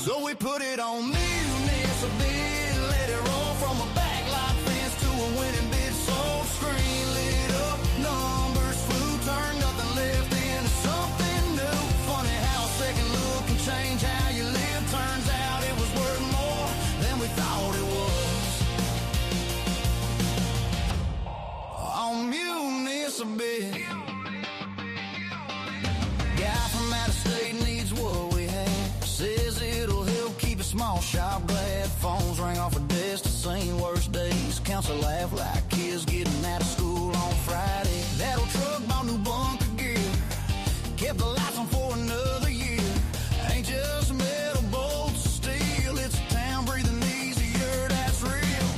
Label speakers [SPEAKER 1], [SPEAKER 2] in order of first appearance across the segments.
[SPEAKER 1] So we put it on Municibid, let it roll from a backlight fence to a winning bid. Sold screen lit up, numbers flew, turned nothing left into something new. Funny how a second look can change how you live. Turns out it was worth more than we thought it was. On Municibid, guy from out of state needs what we have. Says it'll help keep a small shop glad. Phones ring off a desk to sing worst days. Counts a laugh like kids getting out of school on Friday. That old truck bought new bunker gear, kept the lights on for another year. Ain't just metal bolts of steel, it's a town breathing easier, that's real.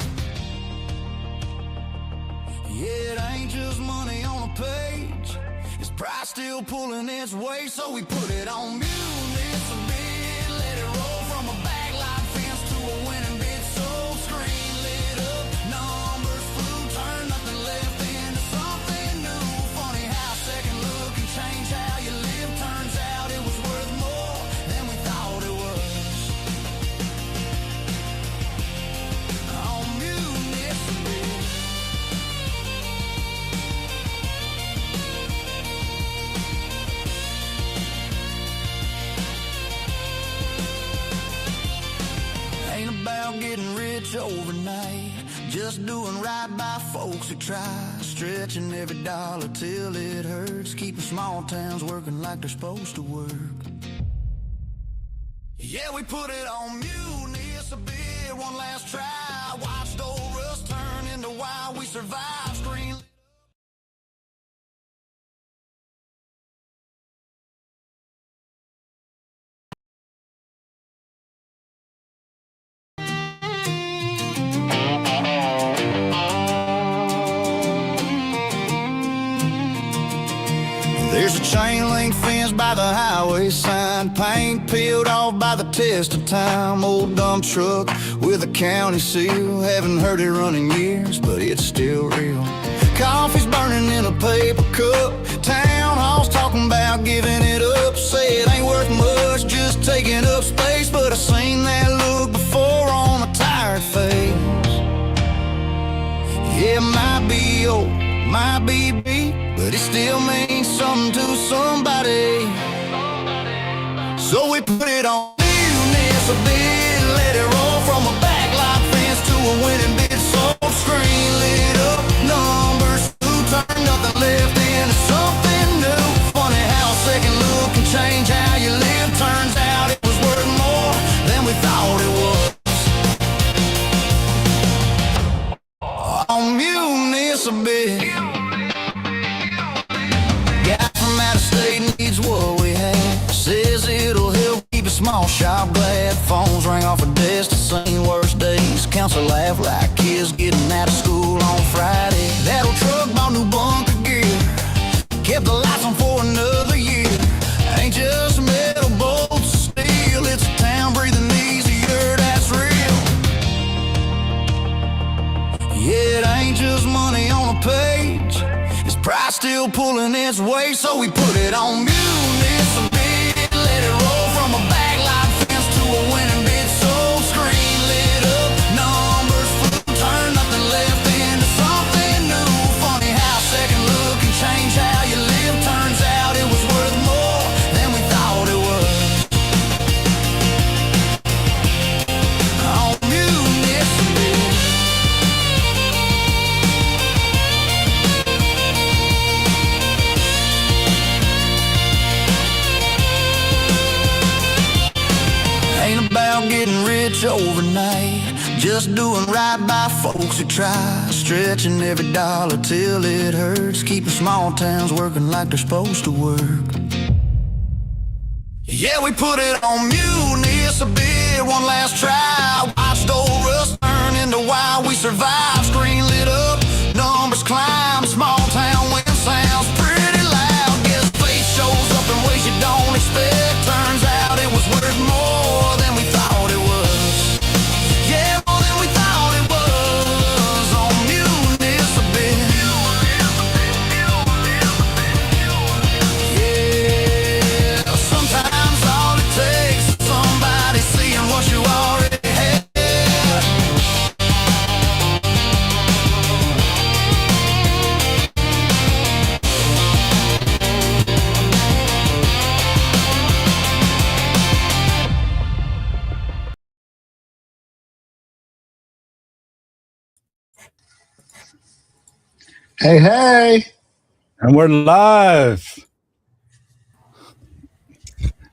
[SPEAKER 1] Yeah, it ain't just money on a page, it's pride still pulling its weight. So we put it on Municibid, let it roll from a backlight fence to a winning bid. Sold screen lit up, numbers flew, turned nothing left into something new. Funny how a second look can change how you live. Turns out it was worth more than we thought it was. On Municibid. Ain't about getting rich overnight, just doing right by folks who try. Stretching every dollar till it hurts, keeping small towns working like they're supposed to work. Yeah, we put it on Municibid, one last try. Watched old rust turn into why we survived. Screen There's a chain link fence by the highway sign, paint peeled off by the test of time. Old dump truck with a county seal, haven't heard it run in years, but it's still real. Coffee's burning in a paper cup, town hall's talking about giving it up. Say it ain't worth much, just taking up space, but I seen that look before on a tired face. Yeah, it might be old, might be beat, but it still means something to somebody. So we put it on Municibid, let it roll from a backlight fence to a winning bid. Sold screen lit up, numbers flew, turned nothing left into something new. Funny how a second look can change how you live. Turns out it was worth more than we thought it was. On Municibid, guy from out of state needs what we have. Says it'll help keep a small shop glad. Phones ring off a desk to sing worst days. Counts a laugh like kids getting out of school on Friday. That old truck bought new bunker gear, kept the lights on for another year. Ain't just metal bolts of steel, it's a town breathing easier, that's real. Yeah, it ain't just money on a page, it's pride still pulling its weight. So we put it on Municibid, let it roll from a backlight fence to a winning bid. Sold screen lit up, numbers flew, turned nothing left into something new. Funny how a second look can change how you live. Turns out it was worth more than we thought it was. On Municibid. Ain't about getting rich overnight, just doing right by folks who try. Stretching every dollar till it hurts, keeping small towns working like they're supposed to work. Yeah, we put it on Municibid, one last try. Watched old rust turn into why we survived. Screen lit up, numbers climb, small town wind sounds pretty loud. Guess fate shows up in ways you don't expect. Turns out it was worth more than we thought it was. Yeah, more than we thought it was. On Municibid. Yeah, sometimes all it takes is somebody
[SPEAKER 2] Hey, hey.
[SPEAKER 3] And we're live.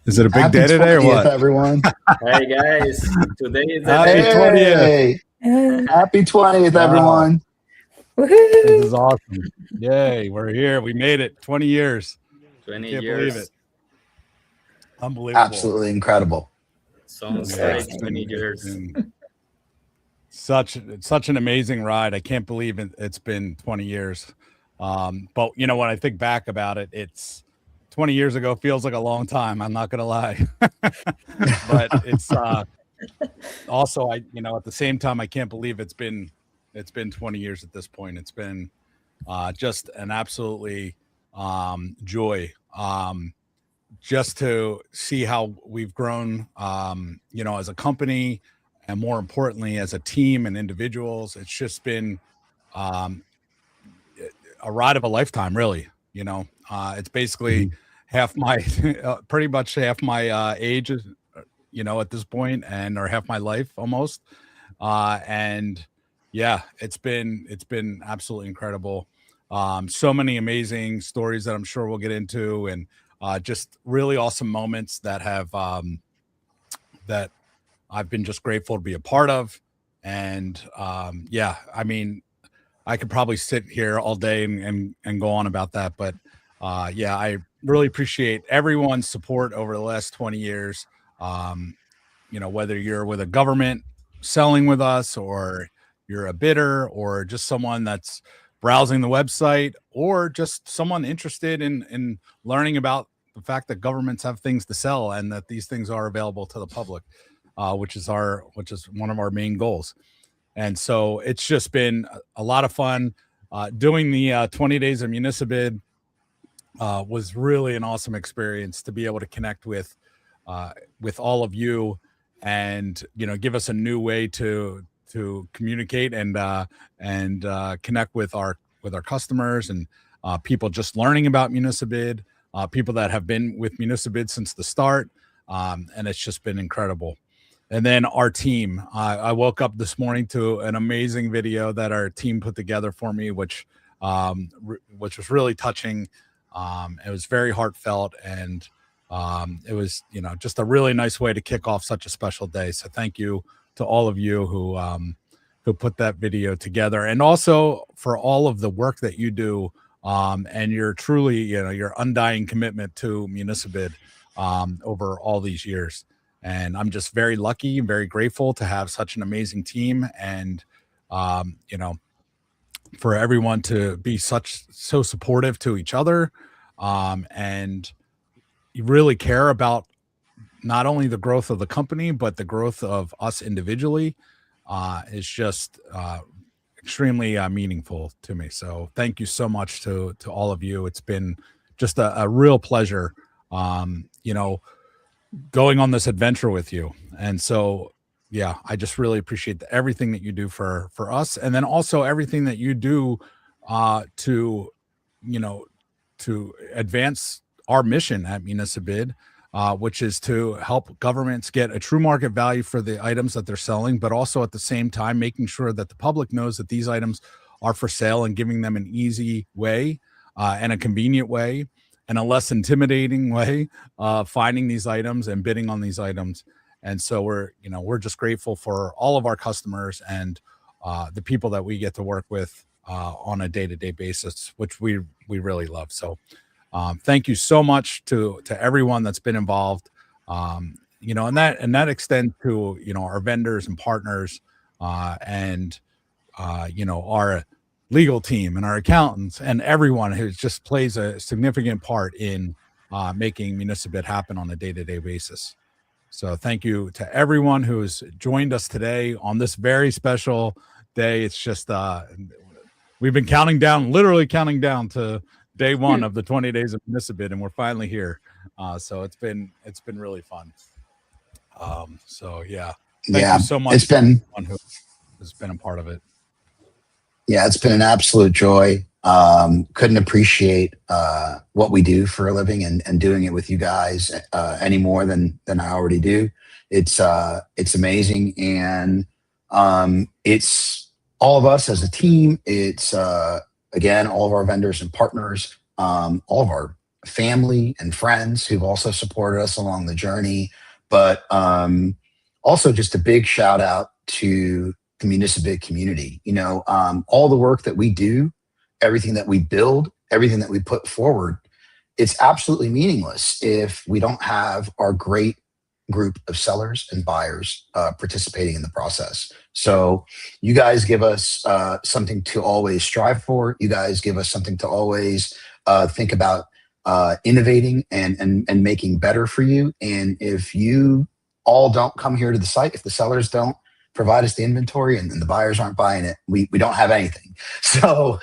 [SPEAKER 3] Is it a big
[SPEAKER 2] Happy
[SPEAKER 3] day today or
[SPEAKER 2] 20th,
[SPEAKER 3] what?
[SPEAKER 2] everyone.
[SPEAKER 4] Hey guys, today is the
[SPEAKER 3] Happy
[SPEAKER 4] day.
[SPEAKER 3] 20th.
[SPEAKER 2] Hey, happy 20th,
[SPEAKER 3] Wow,
[SPEAKER 2] everyone.
[SPEAKER 3] this
[SPEAKER 5] Woohoo!
[SPEAKER 3] is awesome. Yay, we're here. We made it. 20 years.
[SPEAKER 4] 20
[SPEAKER 3] Can't believe it.
[SPEAKER 4] years.
[SPEAKER 3] Unbelievable.
[SPEAKER 2] Absolutely incredible.
[SPEAKER 4] Sounds
[SPEAKER 5] So
[SPEAKER 4] great.
[SPEAKER 5] exciting.
[SPEAKER 4] 20
[SPEAKER 3] It's
[SPEAKER 4] years.
[SPEAKER 3] been such an amazing ride. I can't believe it's been 20 years. But you know, when I think back about it, it's 20 years ago feels like a long time. I'm not gonna lie. But it's also at the same time, I can't believe it's been 20 years at this point. It's been just an absolutely joy, just to see how we've grown, as a company, and more importantly, as a team and individuals. It's just been um, a ride of a lifetime, really. It's basically half my, pretty much half my age, at this point, and or half my life almost. And yeah, it's been absolutely incredible. So many amazing stories that I'm sure we'll get into, and just really awesome moments that have that I've been just grateful to be a part of. And yeah, I mean, I could probably sit here all day and go on about that, but yeah, I really appreciate everyone's support over the last 20 years. Um, whether you're with a government selling with us, or you're a bidder, or just someone that's browsing the website, or just someone interested in learning about the fact that governments have things to sell and that these things are available to the public, which is one of our main goals. And so it's just been a lot of fun. Doing the 20 days of Municibid was really an awesome experience to be able to connect with all of you, and give us a new way to communicate and connect with our customers, and people just learning about Municibid, people that have been with Municibid since the start, and it's just been incredible. And then our team, I woke up this morning to an amazing video that our team put together for me, which was really touching. It was very heartfelt, and it was just a really nice way to kick off such a special day. So thank you to all of you who put that video together, and also for all of the work that you do, and your truly your undying commitment to Municibid over all these years. And I'm just very lucky and very grateful to have such an amazing team, and for everyone to be so supportive to each other, and you really care about not only the growth of the company but the growth of us individually, is just extremely meaningful to me. So thank you so much to all of you. It's been just a real pleasure, going on this adventure with you. And so yeah, I just really appreciate everything that you do for us, and then also everything that you do to you know to advance our mission at Municibid, which is to help governments get a true market value for the items that they're selling, but also at the same time making sure that the public knows that these items are for sale, and giving them an easy way, and a convenient way, and a less intimidating way, finding these items and bidding on these items. And so we're just grateful for all of our customers, and the people that we get to work with on a day-to-day basis, which we really love. So thank you so much to everyone that's been involved, and that extends to our vendors and partners, and our legal team and our accountants, and everyone who just plays a significant part in making Municibid happen on a day-to-day basis. So thank you to everyone who's joined us today on this very special day. It's just we've been literally counting down to day one of the 20 days of Municibid, and we're finally here. So it's been really fun. So yeah, thank you so much to everyone who has been a part of it.
[SPEAKER 2] Yeah, it's been an absolute joy. Couldn't appreciate what we do for a living, and doing it with you guys any more than I already do. It's amazing, and it's all of us as a team. It's again, all of our vendors and partners, all of our family and friends who've also supported us along the journey. But also just a big shout out to the Municibid community. All the work that we do, everything that we build, everything that we put forward, it's absolutely meaningless if we don't have our great group of sellers and buyers participating in the process. So you guys give us something to always strive for. You guys give us something to always think about innovating and making better for you. And if you all don't come here to the site, if the sellers don't provide us the inventory and the buyers aren't buying it, we don't have anything. So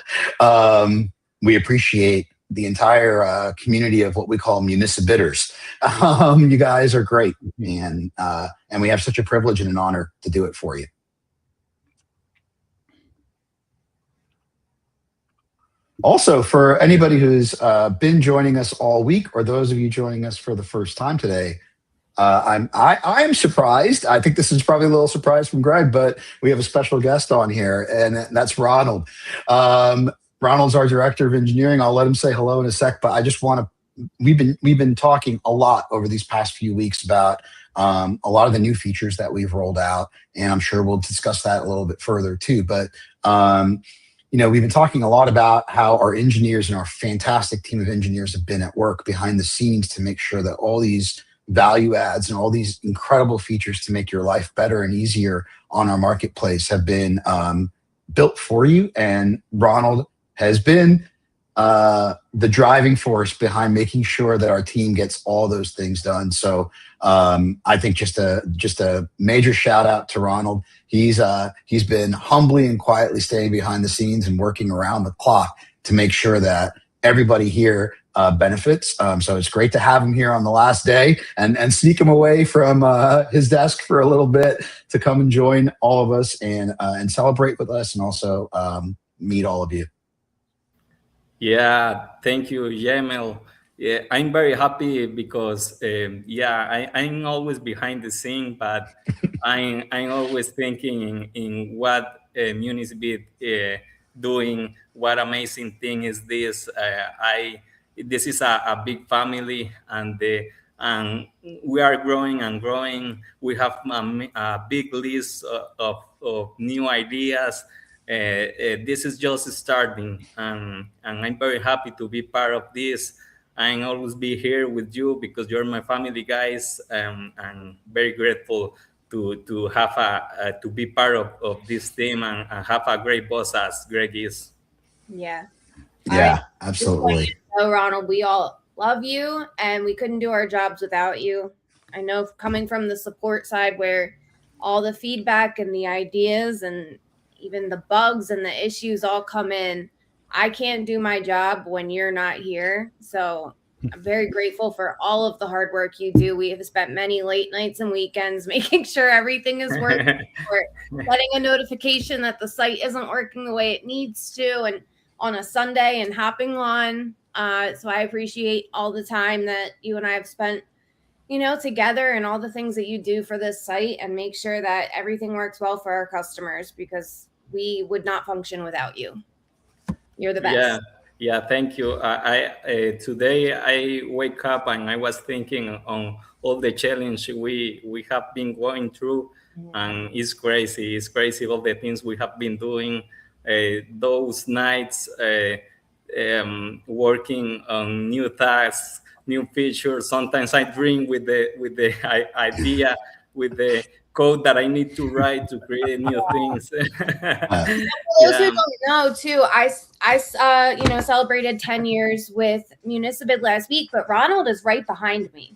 [SPEAKER 2] we appreciate the entire community of what we call municibiders. You guys are great, and we have such a privilege and an honor to do it for you. Also, for anybody who's been joining us all week, or those of you joining us for the first time today, I'm surprised. I think this is probably a little surprise from Greg, but we have a special guest on here, and that's Ronald. Ronald's our director of engineering. I'll let him say hello in a sec, but I just want to. We've been talking a lot over these past few weeks about a lot of the new features that we've rolled out, and I'm sure we'll discuss that a little bit further too. But we've been talking a lot about how our engineers and our fantastic team of engineers have been at work behind the scenes to make sure that all these value adds and all these incredible features to make your life better and easier on our marketplace have been built for you. And Ronald has been the driving force behind making sure that our team gets all those things done. So I think just a major shout out to Ronald. He's been humbly and quietly staying behind the scenes and working around the clock to make sure that everybody here benefits. So it's great to have him here on the last day and sneak him away from his desk for a little bit to come and join all of us and celebrate with us and also meet all of you.
[SPEAKER 4] Yeah, thank you, Jamel. Yeah, I'm very happy because I'm always behind the scene, but I'm always thinking in what Municibid doing. What amazing thing is this? This is a big family, and we are growing and growing. We have a big list of new ideas. This is just starting, and I'm very happy to be part of this. I'll always be here with you because you're my family, guys. I'm very grateful to have to be part of this team and have a great boss as Greg is.
[SPEAKER 5] Yeah.
[SPEAKER 2] Yeah, absolutely.
[SPEAKER 5] So, Ronald, we all love you, and we couldn't do our jobs without you. I know coming from the support side where all the feedback and the ideas and even the bugs and the issues all come in, I can't do my job when you're not here. So I'm very grateful for all of the hard work you do. We have spent many late nights and weekends making sure everything is working, or getting a notification that the site isn't working the way it needs to, and on a Sunday and hopping on. So I appreciate all the time that you and I have spent, together, and all the things that you do for this site and make sure that everything works well for our customers, because we would not function without you. You're the best.
[SPEAKER 4] Yeah, thank you. Today I wake up and I was thinking on all the challenge we have been going through, and it's crazy. It's crazy all the things we have been doing. Those nights working on new tasks, new features. Sometimes I dream with the idea, with the code that I need to write to create new things.
[SPEAKER 5] Those who don't know, too, I celebrated 10 years with Municibid last week, but Ronald is right behind me.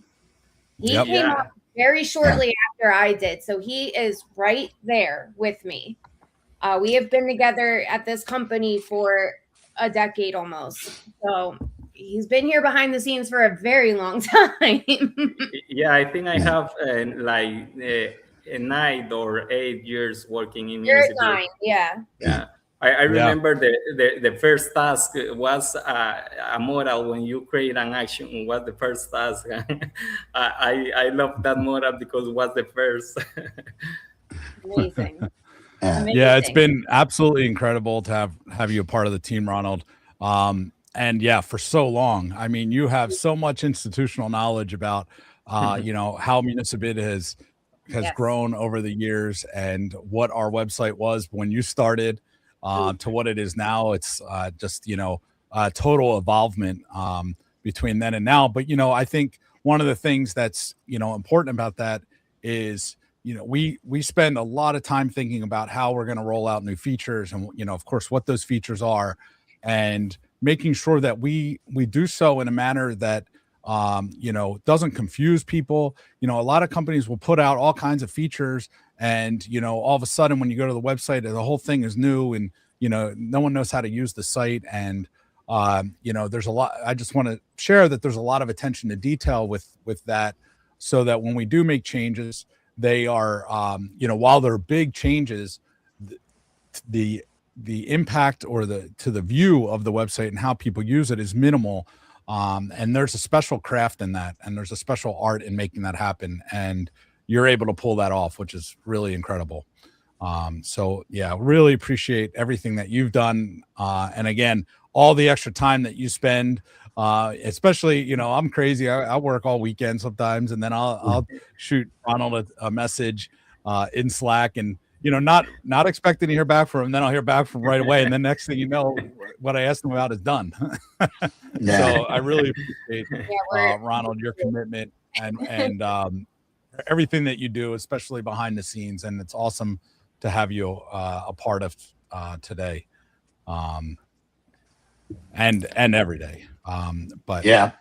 [SPEAKER 5] He came up very shortly after I did, so he is right there with me. We have been together at this company for a decade almost, so he's been here behind the scenes for a very long time.
[SPEAKER 4] Yeah, I think I have 9 or 8 years working in
[SPEAKER 5] You're
[SPEAKER 4] Municibid.
[SPEAKER 5] 9, yeah.
[SPEAKER 4] I remember the first task was a model. When you create an action, was the first task. I love that model because it was the first.
[SPEAKER 5] Amazing.
[SPEAKER 2] Yeah.
[SPEAKER 3] Yeah, it's
[SPEAKER 5] Amazing.
[SPEAKER 3] been absolutely incredible to have you a part of the team, Ronald. And yeah, for so long. I mean, you have so much institutional knowledge about you know, how Municibid has
[SPEAKER 5] Yes.
[SPEAKER 3] grown over the years and what our website was when you started to what it is now. It's just, you know, total evolvement between then and now. But, you know, I think one of the things that's, you know, important about that is, you know, we spend a lot of time thinking about how we're going to roll out new features and, you know, of course, what those features are, and making sure that we do so in a manner that you know, doesn't confuse people. You know, a lot of companies will put out all kinds of features, and you know, all of a sudden when you go to the website, the whole thing is new, and you know, no one knows how to use the site. And you know, there's a lot. I just want to share that there's a lot of attention to detail with that, so that when we do make changes, they are you know, while they're big changes, the the impact or the view of the website and how people use it is minimal. And there's a special craft in that, and there's a special art in making that happen, and you're able to pull that off, which is really incredible. So yeah, really appreciate everything that you've done, and again, all the extra time that you spend, especially, you know, I'm crazy. I work all weekend sometimes, and then I'll shoot Ronald a message in Slack, and you know, not expecting to hear back from him. Then I'll hear back from right away, and then next thing you know, what I asked him about is done.
[SPEAKER 2] Yeah.
[SPEAKER 3] So I really appreciate Ronald, your commitment and everything that you do, especially behind the scenes. And it's awesome to have you a part of today, and every day. But
[SPEAKER 2] Yeah.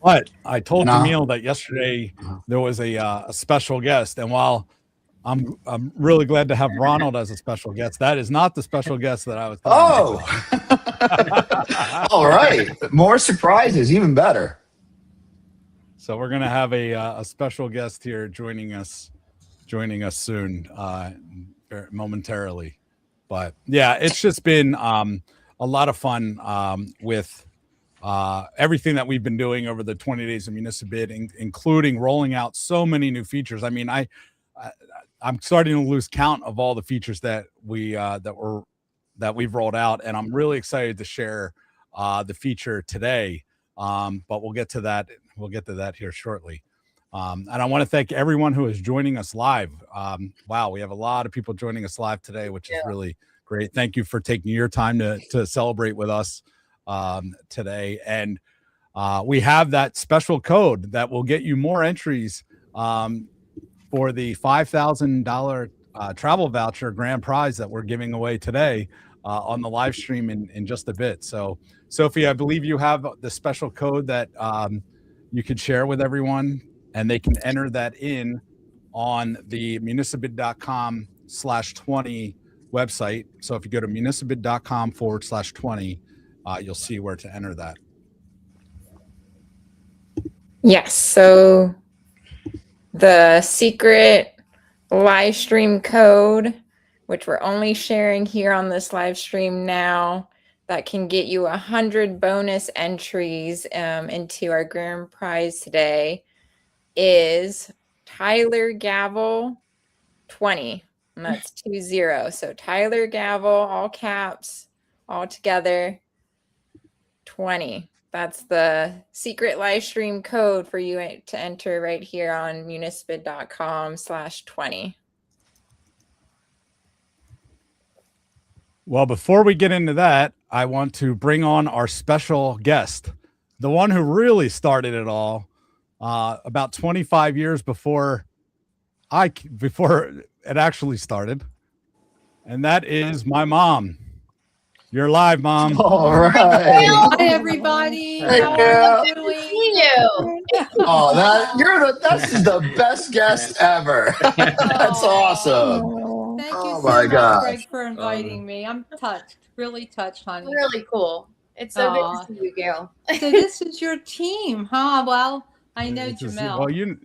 [SPEAKER 3] but I told
[SPEAKER 2] No.
[SPEAKER 3] Jamil that yesterday there was a special guest, and while I'm really glad to have Ronald as a special guest, that is not the special guest that I was talking about.
[SPEAKER 2] All right. More surprises, even better.
[SPEAKER 3] So we're gonna have a special guest here joining us soon, momentarily. But yeah, it's just been a lot of fun with everything that we've been doing over the 20 days of Municibid, including rolling out so many new features. I mean, I'm starting to lose count of all the features that we've rolled out, and I'm really excited to share the feature today. But we'll get to that. We'll get to that here shortly. And I want to thank everyone who is joining us live. Wow, we have a lot of people joining us live today, which is really great. Thank you for taking your time to celebrate with us today. And we have that special code that will get you more entries for the $5,000 travel voucher grand prize that we're giving away today on the live stream in just a bit. So, Sophie, I believe you have the special code that you could share with everyone, and they can enter that in on the municibid.com/20 website. So if you go to municibid.com/20, you'll see where to enter that.
[SPEAKER 6] Yes. So the secret live stream code, which we're only sharing here on this live stream now, that can get you 100 bonus entries into our grand prize today, is Tyler Gavel 20, and that's 20. So Tyler Gavel, all caps, all together, 20. That's the secret live stream code for you to enter right here on municibid.com/20.
[SPEAKER 3] Well, before we get into that, I want to bring on our special guest, the one who really started it all, about 25 years before it actually started, and that is my mom. You're live, Mom.
[SPEAKER 2] All right.
[SPEAKER 7] Hi, everybody.
[SPEAKER 2] Hey,
[SPEAKER 7] How
[SPEAKER 2] Gail.
[SPEAKER 7] are you doing?
[SPEAKER 5] See you.
[SPEAKER 2] Oh, this is the best guest ever. That's awesome.
[SPEAKER 7] Thank you
[SPEAKER 2] Oh,
[SPEAKER 7] so
[SPEAKER 2] my
[SPEAKER 7] much,
[SPEAKER 2] gosh.
[SPEAKER 7] Greg, for inviting me. I'm touched, really touched, honey.
[SPEAKER 5] Really cool. It's so good to see you, Gail.
[SPEAKER 7] So this is your team, huh? Well, I know Jamel.
[SPEAKER 3] Well,
[SPEAKER 5] You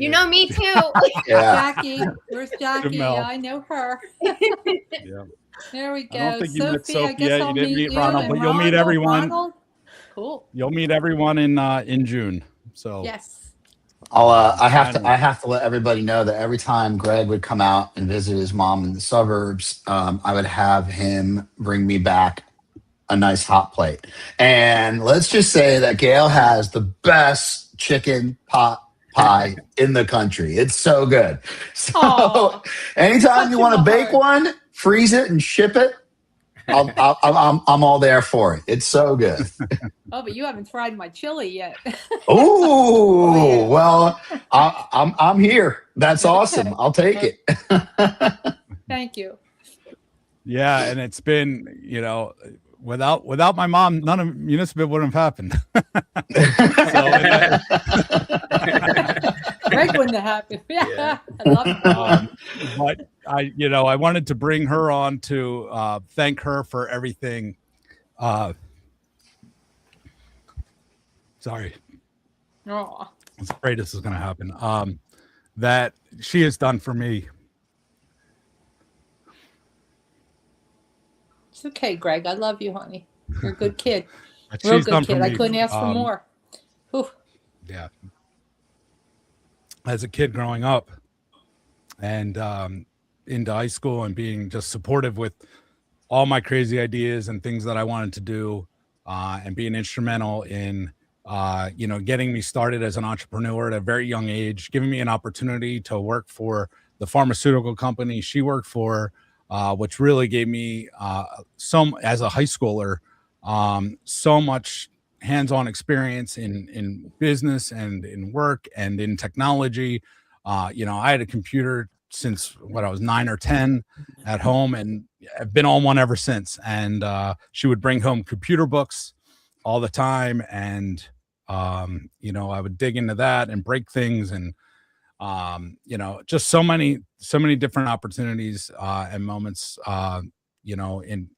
[SPEAKER 5] know me too.
[SPEAKER 2] Yeah.
[SPEAKER 7] Jackie, where's Jackie?
[SPEAKER 3] Jamel.
[SPEAKER 7] I know her.
[SPEAKER 3] Yeah.
[SPEAKER 7] There we go.
[SPEAKER 3] I don't think you met
[SPEAKER 7] Sophie, I
[SPEAKER 3] Sophie
[SPEAKER 7] guess
[SPEAKER 3] yet.
[SPEAKER 7] I'll
[SPEAKER 3] You didn't meet
[SPEAKER 7] you
[SPEAKER 3] Ronald,
[SPEAKER 7] and
[SPEAKER 3] but you'll meet everyone.
[SPEAKER 7] Ronald? Cool.
[SPEAKER 3] You'll meet everyone in June. So
[SPEAKER 7] Yes.
[SPEAKER 2] I
[SPEAKER 3] Finally.
[SPEAKER 2] have to let everybody know that every time Greg would come out and visit his mom in the suburbs, I would have him bring me back a nice hot plate. And let's just say that Gail has the best chicken pot pie in the country. It's so good. So
[SPEAKER 7] Aw,
[SPEAKER 2] anytime you
[SPEAKER 7] touching
[SPEAKER 2] want to
[SPEAKER 7] my
[SPEAKER 2] bake
[SPEAKER 7] heart.
[SPEAKER 2] one, freeze it and ship it. I'm all there for it. It's so good.
[SPEAKER 7] Oh, but you haven't tried my chili yet.
[SPEAKER 2] Oh,
[SPEAKER 7] yeah.
[SPEAKER 2] well, I'm here. That's awesome. I'll take it.
[SPEAKER 7] Thank you.
[SPEAKER 3] Yeah, and it's been, without my mom, none of Municibid wouldn't have happened.
[SPEAKER 7] Greg wouldn't have happened. Yeah.
[SPEAKER 4] Yeah.
[SPEAKER 7] I love it.
[SPEAKER 3] But I wanted to bring her on to thank her for everything. Sorry,
[SPEAKER 7] Aw.
[SPEAKER 3] I was afraid this was going to happen. That she has done for me.
[SPEAKER 7] It's okay, Greg. I love you, honey. You're a good kid.
[SPEAKER 3] That
[SPEAKER 7] Real
[SPEAKER 3] she's done
[SPEAKER 7] good
[SPEAKER 3] for
[SPEAKER 7] kid. I
[SPEAKER 3] me.
[SPEAKER 7] couldn't ask for more. Whew.
[SPEAKER 3] Yeah. As a kid growing up and into high school and being just supportive with all my crazy ideas and things that I wanted to do, and being instrumental in, getting me started as an entrepreneur at a very young age, giving me an opportunity to work for the pharmaceutical company she worked for, which really gave me as a high schooler, so much hands-on experience in business and in work and in technology. I had a computer since what I was 9 or 10 at home, and I've been on one ever since. And she would bring home computer books all the time, and I would dig into that and break things, and just so many different opportunities and moments, in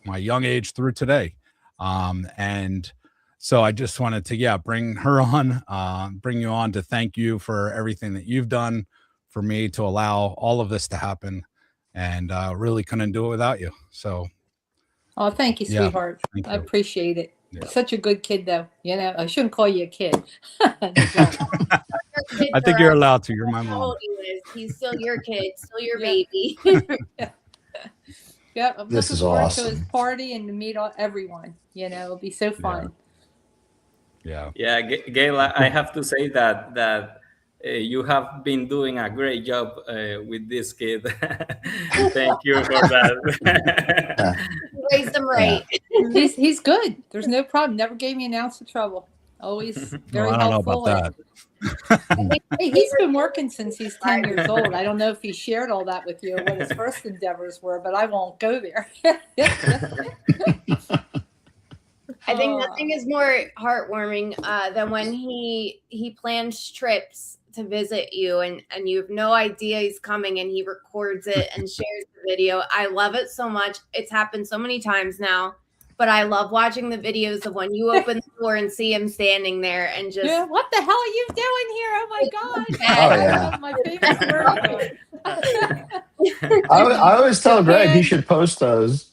[SPEAKER 3] my young age through today. And so I just wanted to, bring her on, bring you on to thank you for everything that you've done for me to allow all of this to happen, and really couldn't do it without you. So,
[SPEAKER 7] Oh, thank you,
[SPEAKER 3] yeah,
[SPEAKER 7] sweetheart.
[SPEAKER 3] thank
[SPEAKER 7] I
[SPEAKER 3] you.
[SPEAKER 7] appreciate it.
[SPEAKER 3] Yeah.
[SPEAKER 7] Such a good kid, though. I shouldn't call you a kid. I
[SPEAKER 3] I think you're allowed to. You're my
[SPEAKER 5] How
[SPEAKER 3] mom.
[SPEAKER 5] old he is. He's still your kid, still your baby.
[SPEAKER 7] Yep, I'm
[SPEAKER 2] This
[SPEAKER 7] looking
[SPEAKER 2] is
[SPEAKER 7] forward to his
[SPEAKER 2] awesome.
[SPEAKER 7] party and to meet everyone. It'll be so fun.
[SPEAKER 3] Yeah.
[SPEAKER 4] Yeah, Gail, I have to say that you have been doing a great job with this kid. Thank you for that.
[SPEAKER 5] Raised him right.
[SPEAKER 7] He's good. There's no problem. Never gave me an ounce of trouble. Always very
[SPEAKER 3] I don't know
[SPEAKER 7] helpful.
[SPEAKER 3] about that.
[SPEAKER 7] Hey, he's been working since he's 10 years old. I don't know if he shared all that with you, what his first endeavors were, but I won't go there.
[SPEAKER 5] I think nothing is more heartwarming than when he plans trips to visit you, and you have no idea he's coming, and he records it and shares the video. I love it so much. It's happened so many times now, but I love watching the videos of when you open the door and see him standing there and just,
[SPEAKER 7] Yeah, what the hell are you doing here? Oh my God.
[SPEAKER 2] Oh, yeah.
[SPEAKER 7] My favorite word.
[SPEAKER 2] I always tell Greg he should post those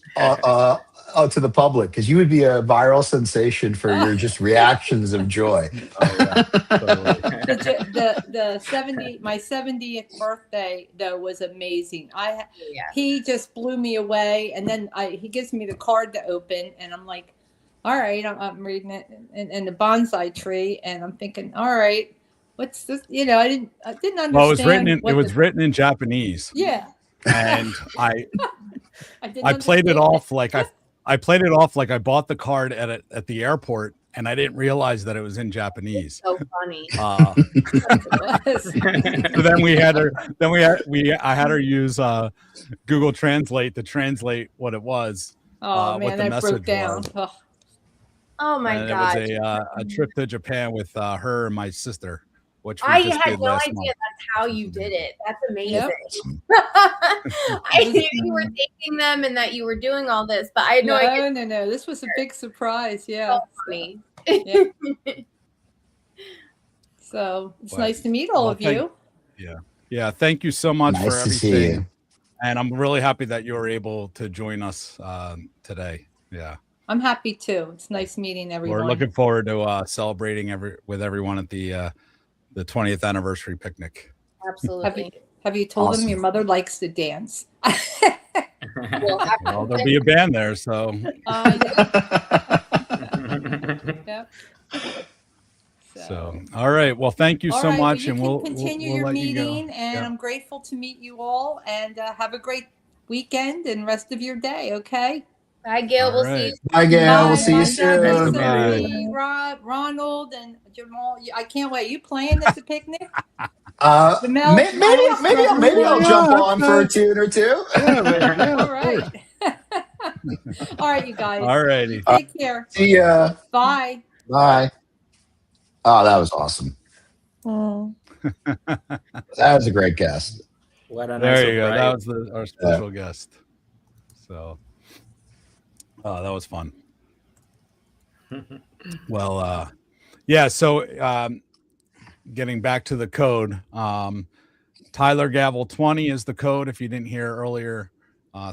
[SPEAKER 2] to the public, because you would be a viral sensation for your just reactions of joy.
[SPEAKER 3] Oh, yeah, totally.
[SPEAKER 7] My 70th birthday though was amazing.
[SPEAKER 5] Yeah.
[SPEAKER 7] He just blew me away, and then he gives me the card to open, and I'm like, all right, I'm reading it, and the bonsai tree, and I'm thinking, all right, what's this? I didn't understand.
[SPEAKER 3] Well, it was written in Japanese.
[SPEAKER 7] Yeah.
[SPEAKER 3] And I
[SPEAKER 7] I
[SPEAKER 3] played it off like I played it off like I bought the card at the airport, and I didn't realize that it was in Japanese.
[SPEAKER 5] so funny.
[SPEAKER 3] So then I had her use Google Translate to translate what it was.
[SPEAKER 7] Oh
[SPEAKER 3] what
[SPEAKER 7] man,
[SPEAKER 3] the
[SPEAKER 7] that broke
[SPEAKER 3] message
[SPEAKER 7] down.
[SPEAKER 3] was.
[SPEAKER 5] Oh my
[SPEAKER 3] And
[SPEAKER 5] God.
[SPEAKER 3] it was a trip to Japan with her and my sister, which we
[SPEAKER 5] I
[SPEAKER 3] just
[SPEAKER 5] had
[SPEAKER 3] did
[SPEAKER 5] no
[SPEAKER 3] last
[SPEAKER 5] idea
[SPEAKER 3] month.
[SPEAKER 5] that's how you did it. That's amazing.
[SPEAKER 7] Yep.
[SPEAKER 5] I knew you were taking them and that you were doing all this, but I had no idea.
[SPEAKER 7] No. This was a big surprise. Yeah.
[SPEAKER 5] So funny.
[SPEAKER 7] Yeah. So it's
[SPEAKER 3] But-
[SPEAKER 7] nice to meet all of you.
[SPEAKER 3] Yeah, thank you so much for
[SPEAKER 2] Nice to see
[SPEAKER 3] everything.
[SPEAKER 2] you.
[SPEAKER 3] And I'm really happy that you were able to join us today. Yeah,
[SPEAKER 7] I'm happy too. It's nice meeting everyone.
[SPEAKER 3] we're looking forward to celebrating with everyone at the the 20th anniversary picnic.
[SPEAKER 5] Absolutely.
[SPEAKER 7] Have you told
[SPEAKER 2] Awesome.
[SPEAKER 7] them your mother likes to dance?
[SPEAKER 5] We'll have to
[SPEAKER 3] Well, there'll be a band there, so
[SPEAKER 7] Yep.
[SPEAKER 3] so all right. Well, thank you
[SPEAKER 7] All
[SPEAKER 3] so
[SPEAKER 7] right, well,
[SPEAKER 3] much,
[SPEAKER 7] you
[SPEAKER 3] and
[SPEAKER 7] can
[SPEAKER 3] we'll
[SPEAKER 7] continue
[SPEAKER 3] we'll
[SPEAKER 7] your
[SPEAKER 3] let you go.
[SPEAKER 7] meeting, and
[SPEAKER 3] Yeah.
[SPEAKER 7] I'm grateful to meet you all, and have a great weekend and rest of your day. Okay.
[SPEAKER 5] Bye, Gail.
[SPEAKER 3] All
[SPEAKER 5] We'll
[SPEAKER 3] right.
[SPEAKER 5] see you.
[SPEAKER 2] Bye, Gail. We'll
[SPEAKER 7] Bye,
[SPEAKER 2] see you
[SPEAKER 7] bye, Deb,
[SPEAKER 3] Nice to
[SPEAKER 2] soon.
[SPEAKER 3] meet you.
[SPEAKER 7] Sophie, Ronald, and Jamal. I can't wait. You playing at the picnic? Jamel,
[SPEAKER 2] Maybe I'll jump
[SPEAKER 3] Yeah,
[SPEAKER 2] on for a tune or two.
[SPEAKER 3] Yeah, but yeah,
[SPEAKER 7] All
[SPEAKER 3] of course.
[SPEAKER 7] right. All right, you guys.
[SPEAKER 3] All righty.
[SPEAKER 7] Take care.
[SPEAKER 2] See ya.
[SPEAKER 7] Bye.
[SPEAKER 2] Bye. Oh, that was awesome.
[SPEAKER 6] Oh.
[SPEAKER 2] That was a great guest.
[SPEAKER 4] What a nice
[SPEAKER 3] There you go.
[SPEAKER 4] surprise.
[SPEAKER 3] That was our special guest. So, that was fun. Well, yeah. So, getting back to the code, Tyler Gavel 20 is the code. If you didn't hear earlier,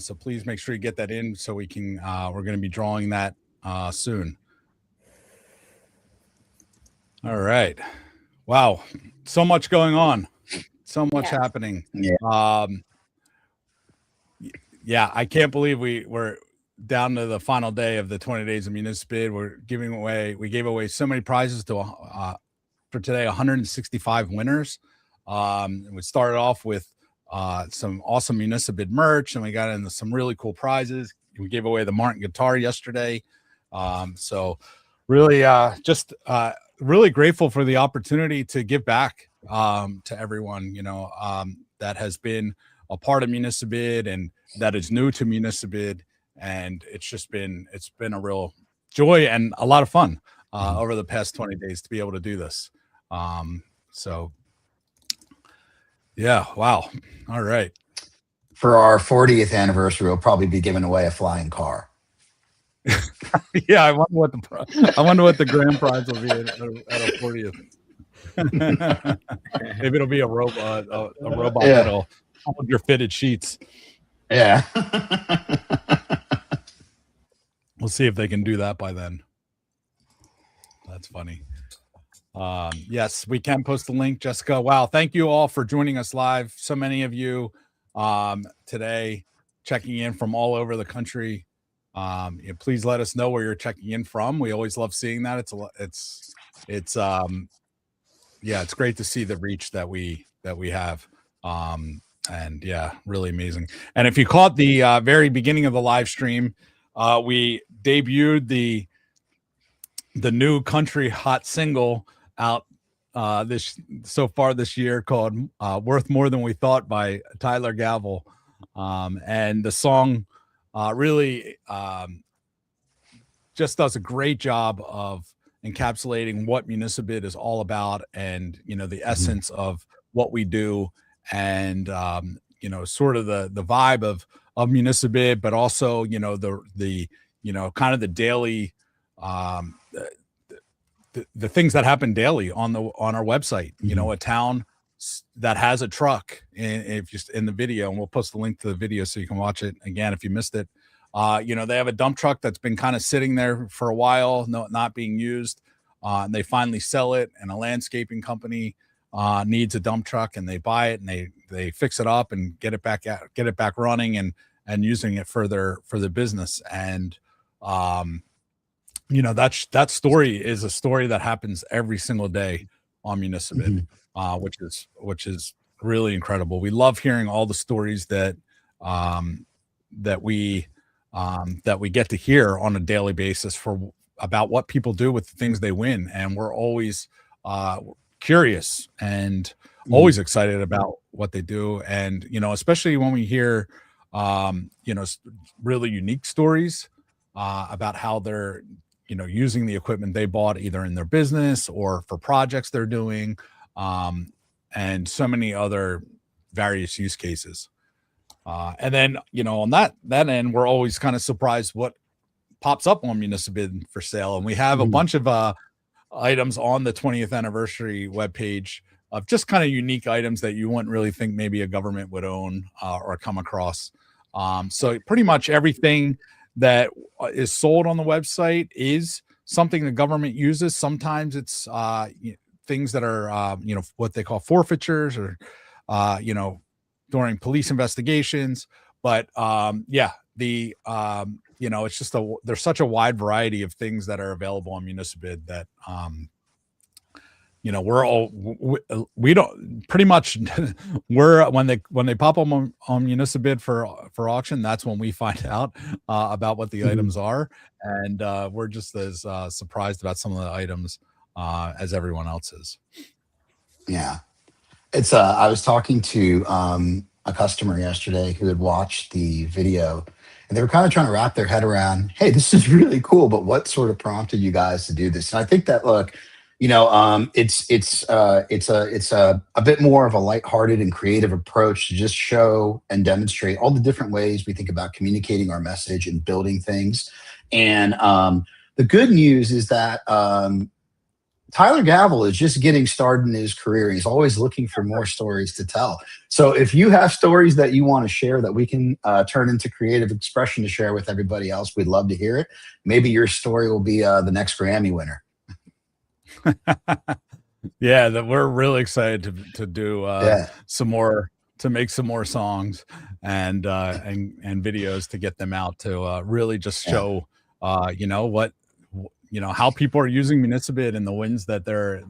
[SPEAKER 3] so please make sure you get that in so we can. We're going to be drawing that soon. All right. Wow. So much going on. So much happening.
[SPEAKER 2] Yeah.
[SPEAKER 3] Yeah, I can't believe we're down to the final day of the 20 days of Municibid. We gave away so many prizes to for today, 165 winners. We started off with some awesome Municibid merch, and we got into some really cool prizes. We gave away the Martin guitar yesterday. So really just really grateful for the opportunity to give back to everyone, that has been a part of Municibid and that is new to Municibid. And it's been a real joy and a lot of fun over the past 20 days to be able to do this. So yeah, wow. All right.
[SPEAKER 2] For our 40th anniversary, we'll probably be giving away a flying car.
[SPEAKER 3] Yeah, I wonder what the grand prize will be at a 40th. Maybe it'll be a robot that'll hold your fitted sheets.
[SPEAKER 2] Yeah.
[SPEAKER 3] We'll see if they can do that by then. That's funny. Yes, we can post the link, Jessica. Wow, thank you all for joining us live. So many of you today checking in from all over the country. Please let us know where you're checking in from. We always love seeing that. It's great to see the reach that we have. And yeah, really amazing. And if you caught the very beginning of the live stream, we debuted the new country hot single out so far this year called "Worth More Than We Thought" by Tyler Gavel. And the song really just does a great job of encapsulating what Municibid is all about, and the essence of what we do, and sort of the vibe of Municibid, but also the kind of the daily the things that happen daily on our website. A town that has a truck, in the video, and we'll post the link to the video so you can watch it again if you missed it. They have a dump truck that's been kind of sitting there for a while, not being used, and they finally sell it, and a landscaping company needs a dump truck, and they buy it, and they fix it up and get it back running and using it for their business. And that story is a story that happens every single day on Municibid, which is really incredible. We love hearing all the stories that we get to hear on a daily basis about what people do with the things they win, and we're always curious and always excited about what they do. And especially when we hear really unique stories about how they're using the equipment they bought either in their business or for projects they're doing, and so many other various use cases. And then, on that end, we're always kind of surprised what pops up on Municibid for sale. And we have a bunch of items on the 20th anniversary webpage of just kind of unique items that you wouldn't really think maybe a government would own or come across. So pretty much everything that is sold on the website is something the government uses. Sometimes it's things that are, you know, what they call forfeitures or, you know, during police investigations. But yeah, the you know, it's just there's such a wide variety of things that are available on Municibid that you know, we don't pretty much we're when they pop them on Municibid for auction, that's when we find out about what the items are, and we're just as surprised about some of the items as everyone else is.
[SPEAKER 2] Yeah. It's I was talking to a customer yesterday who had watched the video, and they were kind of trying to wrap their head around, hey, this is really cool, but what sort of prompted you guys to do this? And I think that, look, you know, it's a bit more of a lighthearted and creative approach to just show and demonstrate all the different ways we think about communicating our message and building things. And the good news is that Tyler Gavel is just getting started in his career. He's always looking for more stories to tell. So if you have stories that you want to share that we can turn into creative expression to share with everybody else, we'd love to hear it. Maybe your story will be the next Grammy winner.
[SPEAKER 3] Yeah, that we're really excited to do some more, to make some more songs and videos to get them out to really just show you know, what, you know, how people are using Municibid and the wins that they're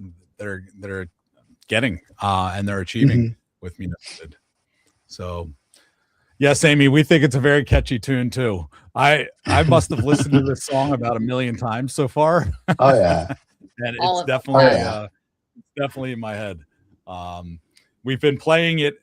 [SPEAKER 3] getting and they're achieving with Municibid. So yes, Amy, we think it's a very catchy tune too. I must have listened to this song about 1 million times so far.
[SPEAKER 2] Oh yeah.
[SPEAKER 3] And it's definitely definitely in my head. We've been playing it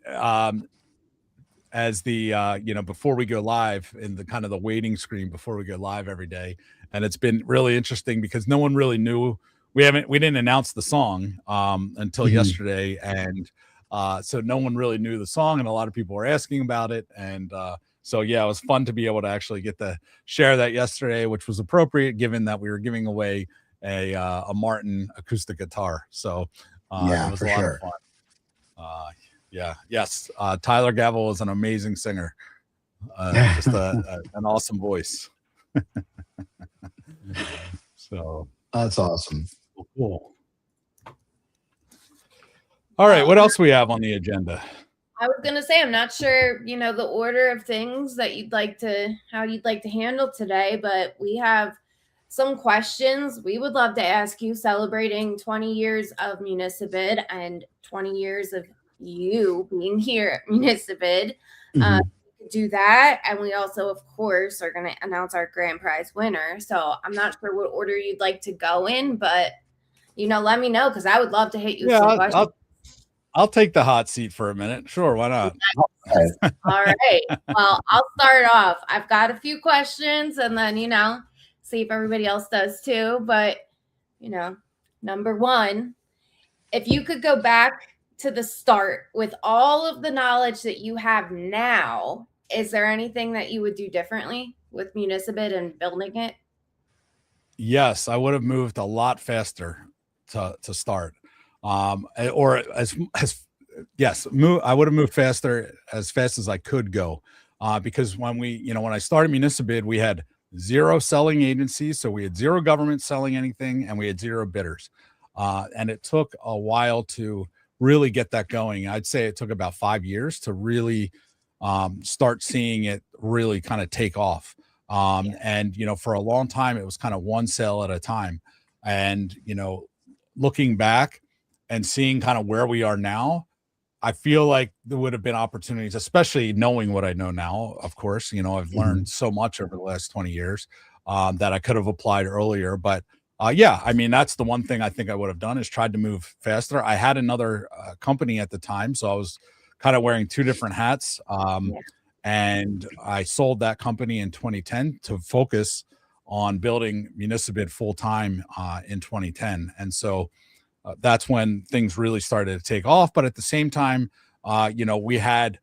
[SPEAKER 3] as the you know, before we go live, in the kind of the waiting screen before we go live every day, and it's been really interesting because no one really knew. We didn't announce the song until yesterday, and so no one really knew the song, and a lot of people were asking about it, and so yeah, it was fun to be able to actually get to share that yesterday, which was appropriate given that we were giving away a Martin acoustic guitar. So it was a lot of fun. Yeah, yes, Tyler Gavel is an amazing singer, just an awesome voice. So
[SPEAKER 2] that's awesome.
[SPEAKER 3] Cool. All right, what else we have on the agenda?
[SPEAKER 5] I was gonna say, I'm not sure, you know, the order of things that how you'd like to handle today, but we have some questions we would love to ask you, celebrating 20 years of Municibid and 20 years of you being here at Municibid. Do that, and we also, of course, are going to announce our grand prize winner. So I'm not sure what order you'd like to go in, but you know, let me know, because I would love to hit you with some questions.
[SPEAKER 3] I'll take the hot seat for a minute. Sure, why not?
[SPEAKER 5] All right. Well, I'll start off. I've got a few questions, and then, you know, see if everybody else does too. But, you know, number one, if you could go back to the start with all of the knowledge that you have now, is there anything that you would do differently with Municibid and building it?
[SPEAKER 3] Yes, I would have moved a lot faster to start. Or I would have moved faster, as fast as I could go. Because when I started Municibid, we had 0 selling agencies. So we had 0 government selling anything, and we had 0 bidders. And it took a while to really get that going. I'd say it took about 5 years to really start seeing it really kind of take off. And, you know, for a long time, it was kind of one sale at a time. And, you know, looking back and seeing kind of where we are now, I feel like there would have been opportunities, especially knowing what I know now. Of course, you know, I've learned so much over the last 20 years that I could have applied earlier. But yeah, I mean, that's the one thing I think I would have done, is tried to move faster. I had another company at the time, so I was kind of wearing 2 different hats. And I sold that company in 2010 to focus on building Municibid full time in 2010. And so that's when things really started to take off. But at the same time, you know, we had,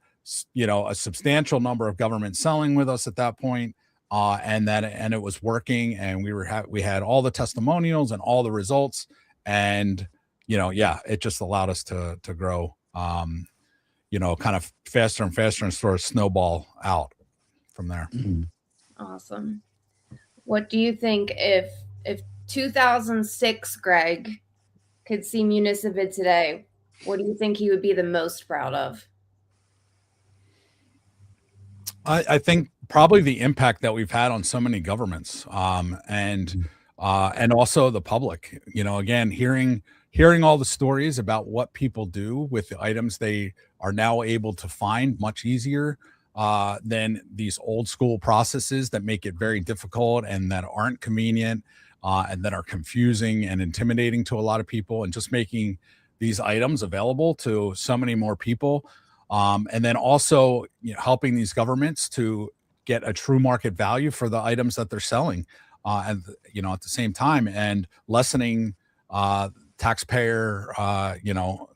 [SPEAKER 3] you know, a substantial number of government selling with us at that point. And it was working, and we had all the testimonials and all the results, and, you know, yeah, it just allowed us to grow, you know, kind of faster and faster, and sort of snowball out from there.
[SPEAKER 5] Awesome. What do you think if 2006 Greg could see Municibid today, what do you think he would be the most proud of?
[SPEAKER 3] I think probably the impact that we've had on so many governments, and also the public. You know, again, hearing all the stories about what people do with the items they are now able to find much easier than these old school processes that make it very difficult and that aren't convenient and that are confusing and intimidating to a lot of people, and just making these items available to so many more people. And then also, you know, helping these governments to get a true market value for the items that they're selling, and you know, at the same time, and lessening taxpayer, you know,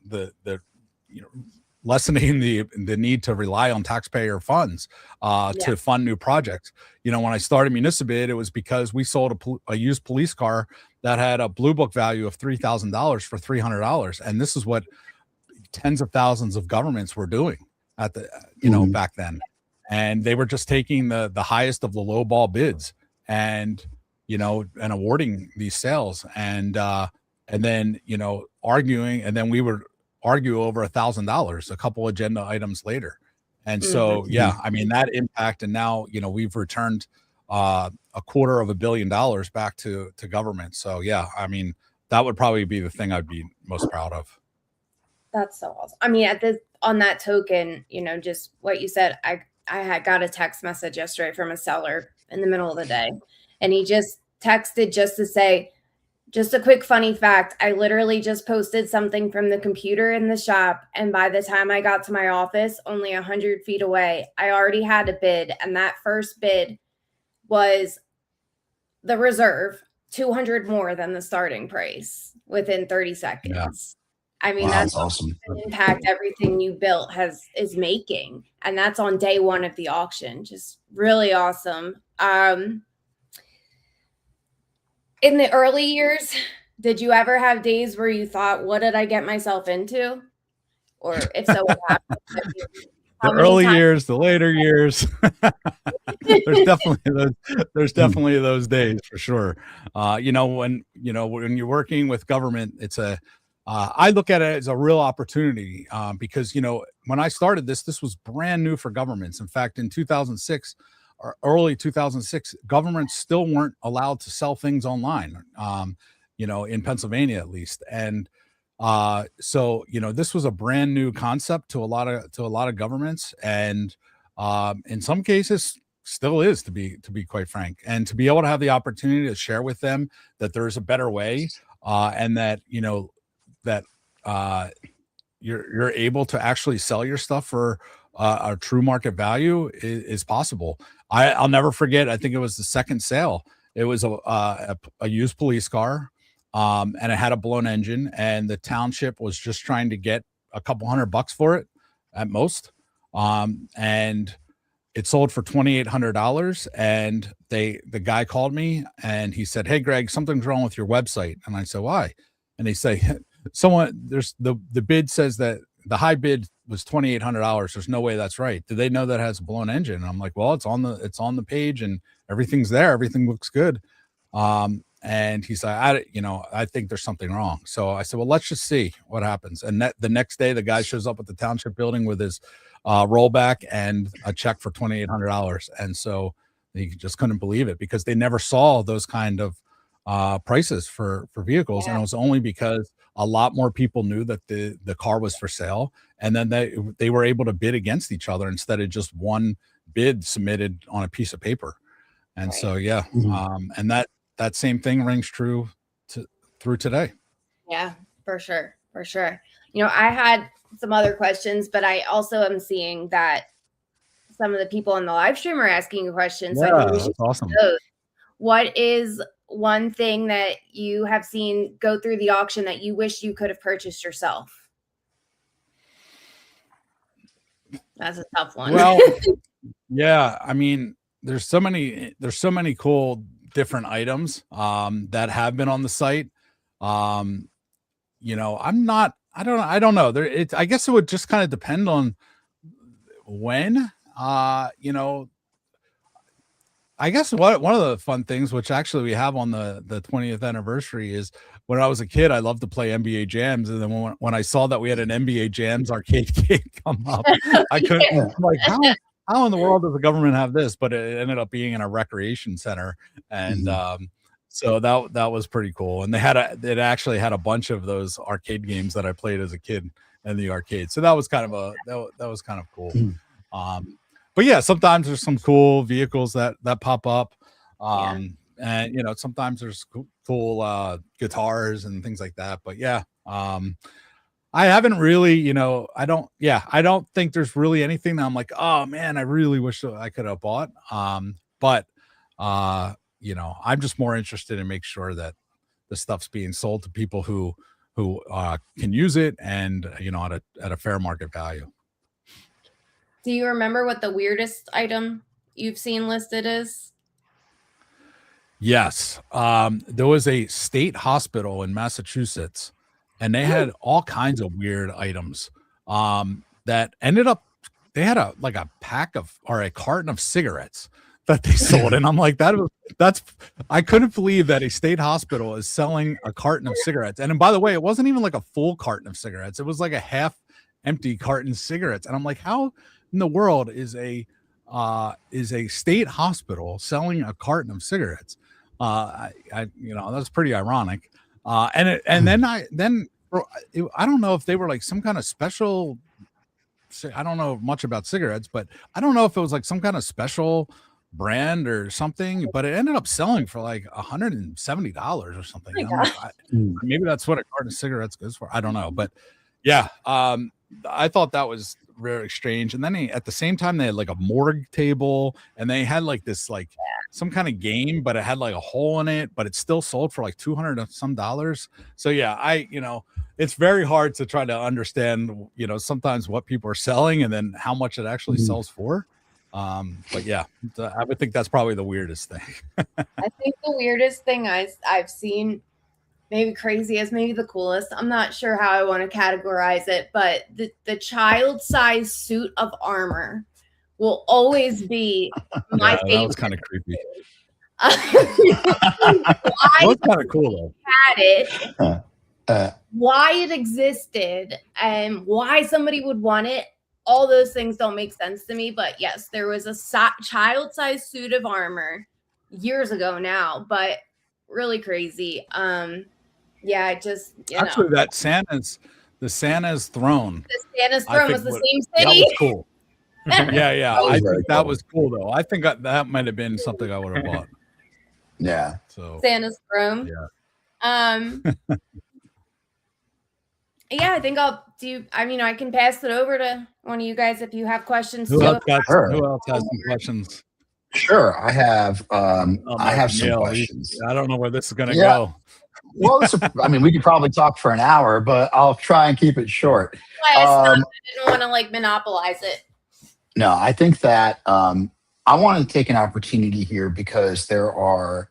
[SPEAKER 3] lessening the need to rely on taxpayer funds to fund new projects. You know, when I started Municibid, it was because we sold a used police car that had a blue book value of $3,000 for $300, and this is what tens of thousands of governments were doing at the, you know, back then. And they were just taking the highest of the low ball bids and, you know, and awarding these sales, and then, you know, arguing, and then we would argue over $1,000 a couple agenda items later. And so, yeah, I mean, that impact, and now, you know, we've returned $250 million back to government. So yeah, I mean, that would probably be the thing I'd be most proud of.
[SPEAKER 5] That's so awesome. I mean, on that token, you know, just what you said, I had got a text message yesterday from a seller in the middle of the day, and he just texted just to say, just a quick funny fact, I literally just posted something from the computer in the shop, and by the time I got to my office, only 100 feet away, I already had a bid, and that first bid was the reserve, 200 more than the starting price within 30 seconds. Yeah. I mean,
[SPEAKER 2] wow, that's awesome.
[SPEAKER 5] The impact everything you built is making. And that's on day one of the auction. Just really awesome. In the early years, did you ever have days where you thought, what did I get myself into? Or if so, what happened?
[SPEAKER 3] The early years, the later years. there's definitely those days for sure. You know, when you're working with government, it's I look at it as a real opportunity, because, you know, when I started this was brand new for governments. In fact, in 2006 or early 2006, governments still weren't allowed to sell things online, you know, in Pennsylvania at least. And so, you know, this was a brand new concept to a lot of governments, and in some cases still is, to be quite frank. And to be able to have the opportunity to share with them that there's a better way, and that, you know, that you're able to actually sell your stuff for a true market value is possible. I'll never forget, I think it was the second sale. It was a used police car, and it had a blown engine, and the township was just trying to get a couple $100 for it at most, and it sold for $2,800. And the guy called me and he said, "Hey Greg, something's wrong with your website." And I said, "Why?" And they say, there's the bid says that the high bid was $2,800. There's no way that's right. Do they know that has a blown engine? And I'm like, well, it's on the page and everything's there. Everything looks good. And he's like, I think there's something wrong. So I said, well, let's just see what happens. And the next day, the guy shows up at the township building with his rollback and a check for $2,800. And so he just couldn't believe it, because they never saw those kind of prices for vehicles. Yeah. And it was only because a lot more people knew that the car was for sale, and then they were able to bid against each other instead of just one bid submitted on a piece of paper. And right. So, yeah. And that same thing rings true through today.
[SPEAKER 5] Yeah, for sure. For sure. You know, I had some other questions, but I also am seeing that some of the people on the live stream are asking questions.
[SPEAKER 3] Yeah,
[SPEAKER 5] so I think
[SPEAKER 3] that's awesome.
[SPEAKER 5] What is one thing that you have seen go through the auction that you wish you could have purchased yourself? That's a tough one.
[SPEAKER 3] Well, yeah, I mean, there's so many cool different items that have been on the site. You know, I don't know. I guess it would just kind of depend on when, you know, I guess one of the fun things, which actually we have on the 20th anniversary, is when I was a kid, I loved to play NBA Jams, and then when I saw that we had an NBA Jams arcade game come up, I couldn't. I'm like, how in the world does the government have this? But it ended up being in a recreation center, and so that was pretty cool. And it actually had a bunch of those arcade games that I played as a kid in the arcade. So that was kind of that was kind of cool. But yeah, sometimes there's some cool vehicles that pop up. And you know, sometimes there's cool guitars and things like that. But yeah, I haven't really, you know, I don't think there's really anything that I'm like, oh man, I really wish I could have bought. But you know, I'm just more interested in make sure that the stuff's being sold to people who can use it, and you know, at a fair market value.
[SPEAKER 5] Do you remember what the weirdest item you've seen listed is?
[SPEAKER 3] Yes. There was a state hospital in Massachusetts, and they had all kinds of weird items that ended up, they had a pack of, or a carton of cigarettes that they sold. And I'm like, I couldn't believe that a state hospital is selling a carton of cigarettes. And by the way, it wasn't even like a full carton of cigarettes. It was like a half empty carton of cigarettes. And I'm like, how in the world is a state hospital selling a carton of cigarettes? I you know, that's pretty ironic. And then I don't know if they were like some kind of special, I don't know much about cigarettes, but I don't know if it was like some kind of special brand or something, but it ended up selling for like $170 or something. Maybe that's what a carton of cigarettes goes for. I don't know, but yeah, I thought that was very strange. And then at the same time, they had like a morgue table, and they had like this like some kind of game, but it had like a hole in it, but it still sold for like $200 and some. So yeah, you know, it's very hard to try to understand, you know, sometimes what people are selling and then how much it actually sells for. But yeah, I would think that's probably the weirdest thing.
[SPEAKER 5] I think the weirdest thing I've seen, maybe crazy as maybe the coolest. I'm not sure how I want to categorize it, but the child-sized suit of armor will always be my favorite.
[SPEAKER 3] That was kind of creepy. That was kind of cool though.
[SPEAKER 5] Had it, why it existed, and why somebody would want it. All those things don't make sense to me. But yes, there was a child-sized suit of armor years ago now, but really crazy. Yeah, just
[SPEAKER 3] actually that Santa's throne.
[SPEAKER 5] The Santa's throne was the same city.
[SPEAKER 3] That was cool. Yeah. I think that was cool though. I think that might have been something I would have bought.
[SPEAKER 2] Yeah.
[SPEAKER 3] So
[SPEAKER 5] Santa's throne.
[SPEAKER 3] Yeah.
[SPEAKER 5] Yeah, I think I'll do. I mean, I can pass it over to one of you guys if you have questions.
[SPEAKER 3] Who else has some questions?
[SPEAKER 2] Sure, I have. I have some questions.
[SPEAKER 3] I don't know where this is going to go.
[SPEAKER 2] Well, I mean, we could probably talk for an hour, but I'll try and keep it short.
[SPEAKER 5] I didn't want to like monopolize it.
[SPEAKER 2] No, I think that I want to take an opportunity here because there are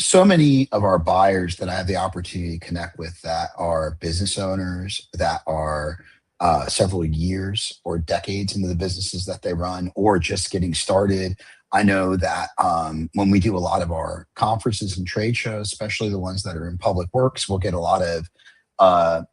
[SPEAKER 2] so many of our buyers that I have the opportunity to connect with that are business owners that are several years or decades into the businesses that they run, or just getting started. I know that when we do a lot of our conferences and trade shows, especially the ones that are in public works, we'll get a lot of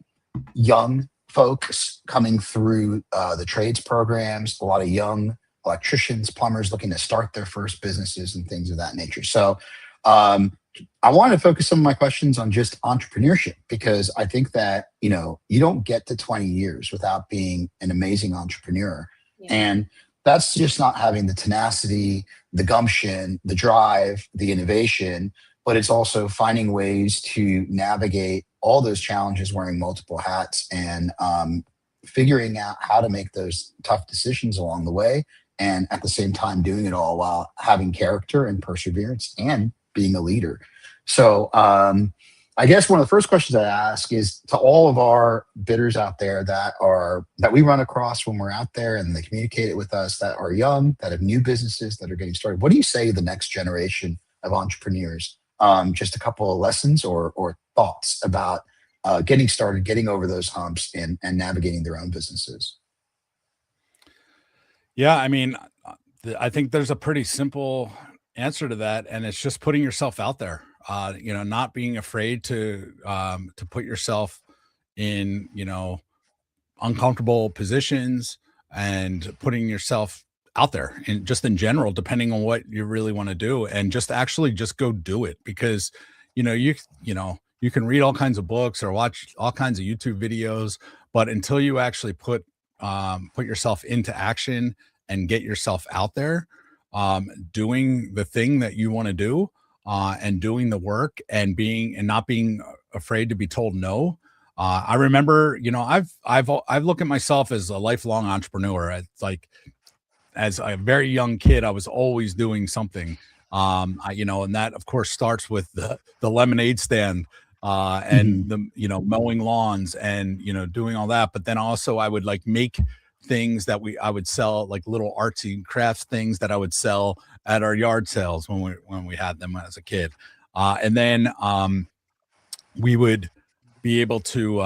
[SPEAKER 2] young folks coming through the trades programs, a lot of young electricians, plumbers looking to start their first businesses and things of that nature. So I want to focus some of my questions on just entrepreneurship, because I think that, you know, you don't get to 20 years without being an amazing entrepreneur. Yeah. And that's just not having the tenacity, the gumption, the drive, the innovation, but it's also finding ways to navigate all those challenges, wearing multiple hats, and figuring out how to make those tough decisions along the way. And at the same time, doing it all while having character and perseverance and being a leader. So I guess one of the first questions I ask is to all of our bidders out there that we run across when we're out there and they communicate it with us, that are young, that have new businesses that are getting started. What do you say to the next generation of entrepreneurs? Just a couple of lessons or thoughts about getting started, getting over those humps, and navigating their own businesses.
[SPEAKER 3] Yeah, I mean, I think there's a pretty simple answer to that, and it's just putting yourself out there. Not being afraid to put yourself in, uncomfortable positions, and putting yourself out there, and just in general, depending on what you really want to do, and just actually just go do it. Because you can read all kinds of books or watch all kinds of YouTube videos, but until you actually put yourself into action and get yourself out there, doing the thing that you want to do, and doing the work, and not being afraid to be told no. I remember, I've looked at myself as a lifelong entrepreneur. It's like, as a very young kid, I was always doing something. And that of course starts with the lemonade stand, and the mowing lawns, and doing all that. But then also I would like make things that I would sell, like little artsy crafts things that I would sell at our yard sales when we had them as a kid. And then we would be able to,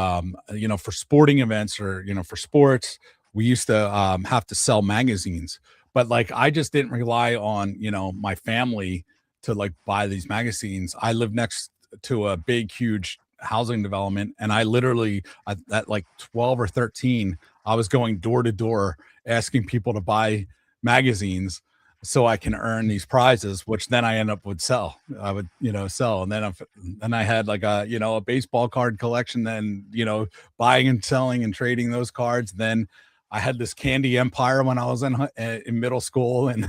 [SPEAKER 3] for sporting events, or, for sports, we used to have to sell magazines. But like, I just didn't rely on, my family to like buy these magazines. I lived next to a big, huge housing development. And I literally, at like 12 or 13, I was going door to door asking people to buy magazines so I can earn these prizes, which then I end up would sell. I would, sell. And then I had like a baseball card collection, then, buying and selling and trading those cards. Then I had this candy empire when I was in middle school. And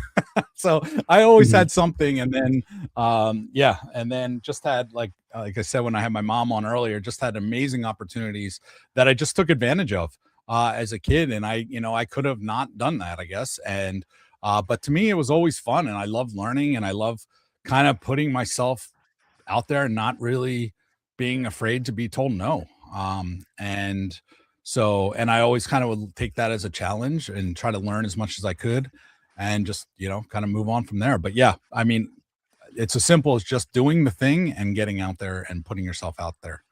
[SPEAKER 3] so I always had something. And then, and then just had like I said, when I had my mom on earlier, just had amazing opportunities that I just took advantage of as a kid. And I could have not done that, I guess. And, but to me, it was always fun, and I love learning, and I love kind of putting myself out there and not really being afraid to be told no. And I always kind of would take that as a challenge and try to learn as much as I could, and just, kind of move on from there. But yeah, I mean, it's as simple as just doing the thing and getting out there and putting yourself out there.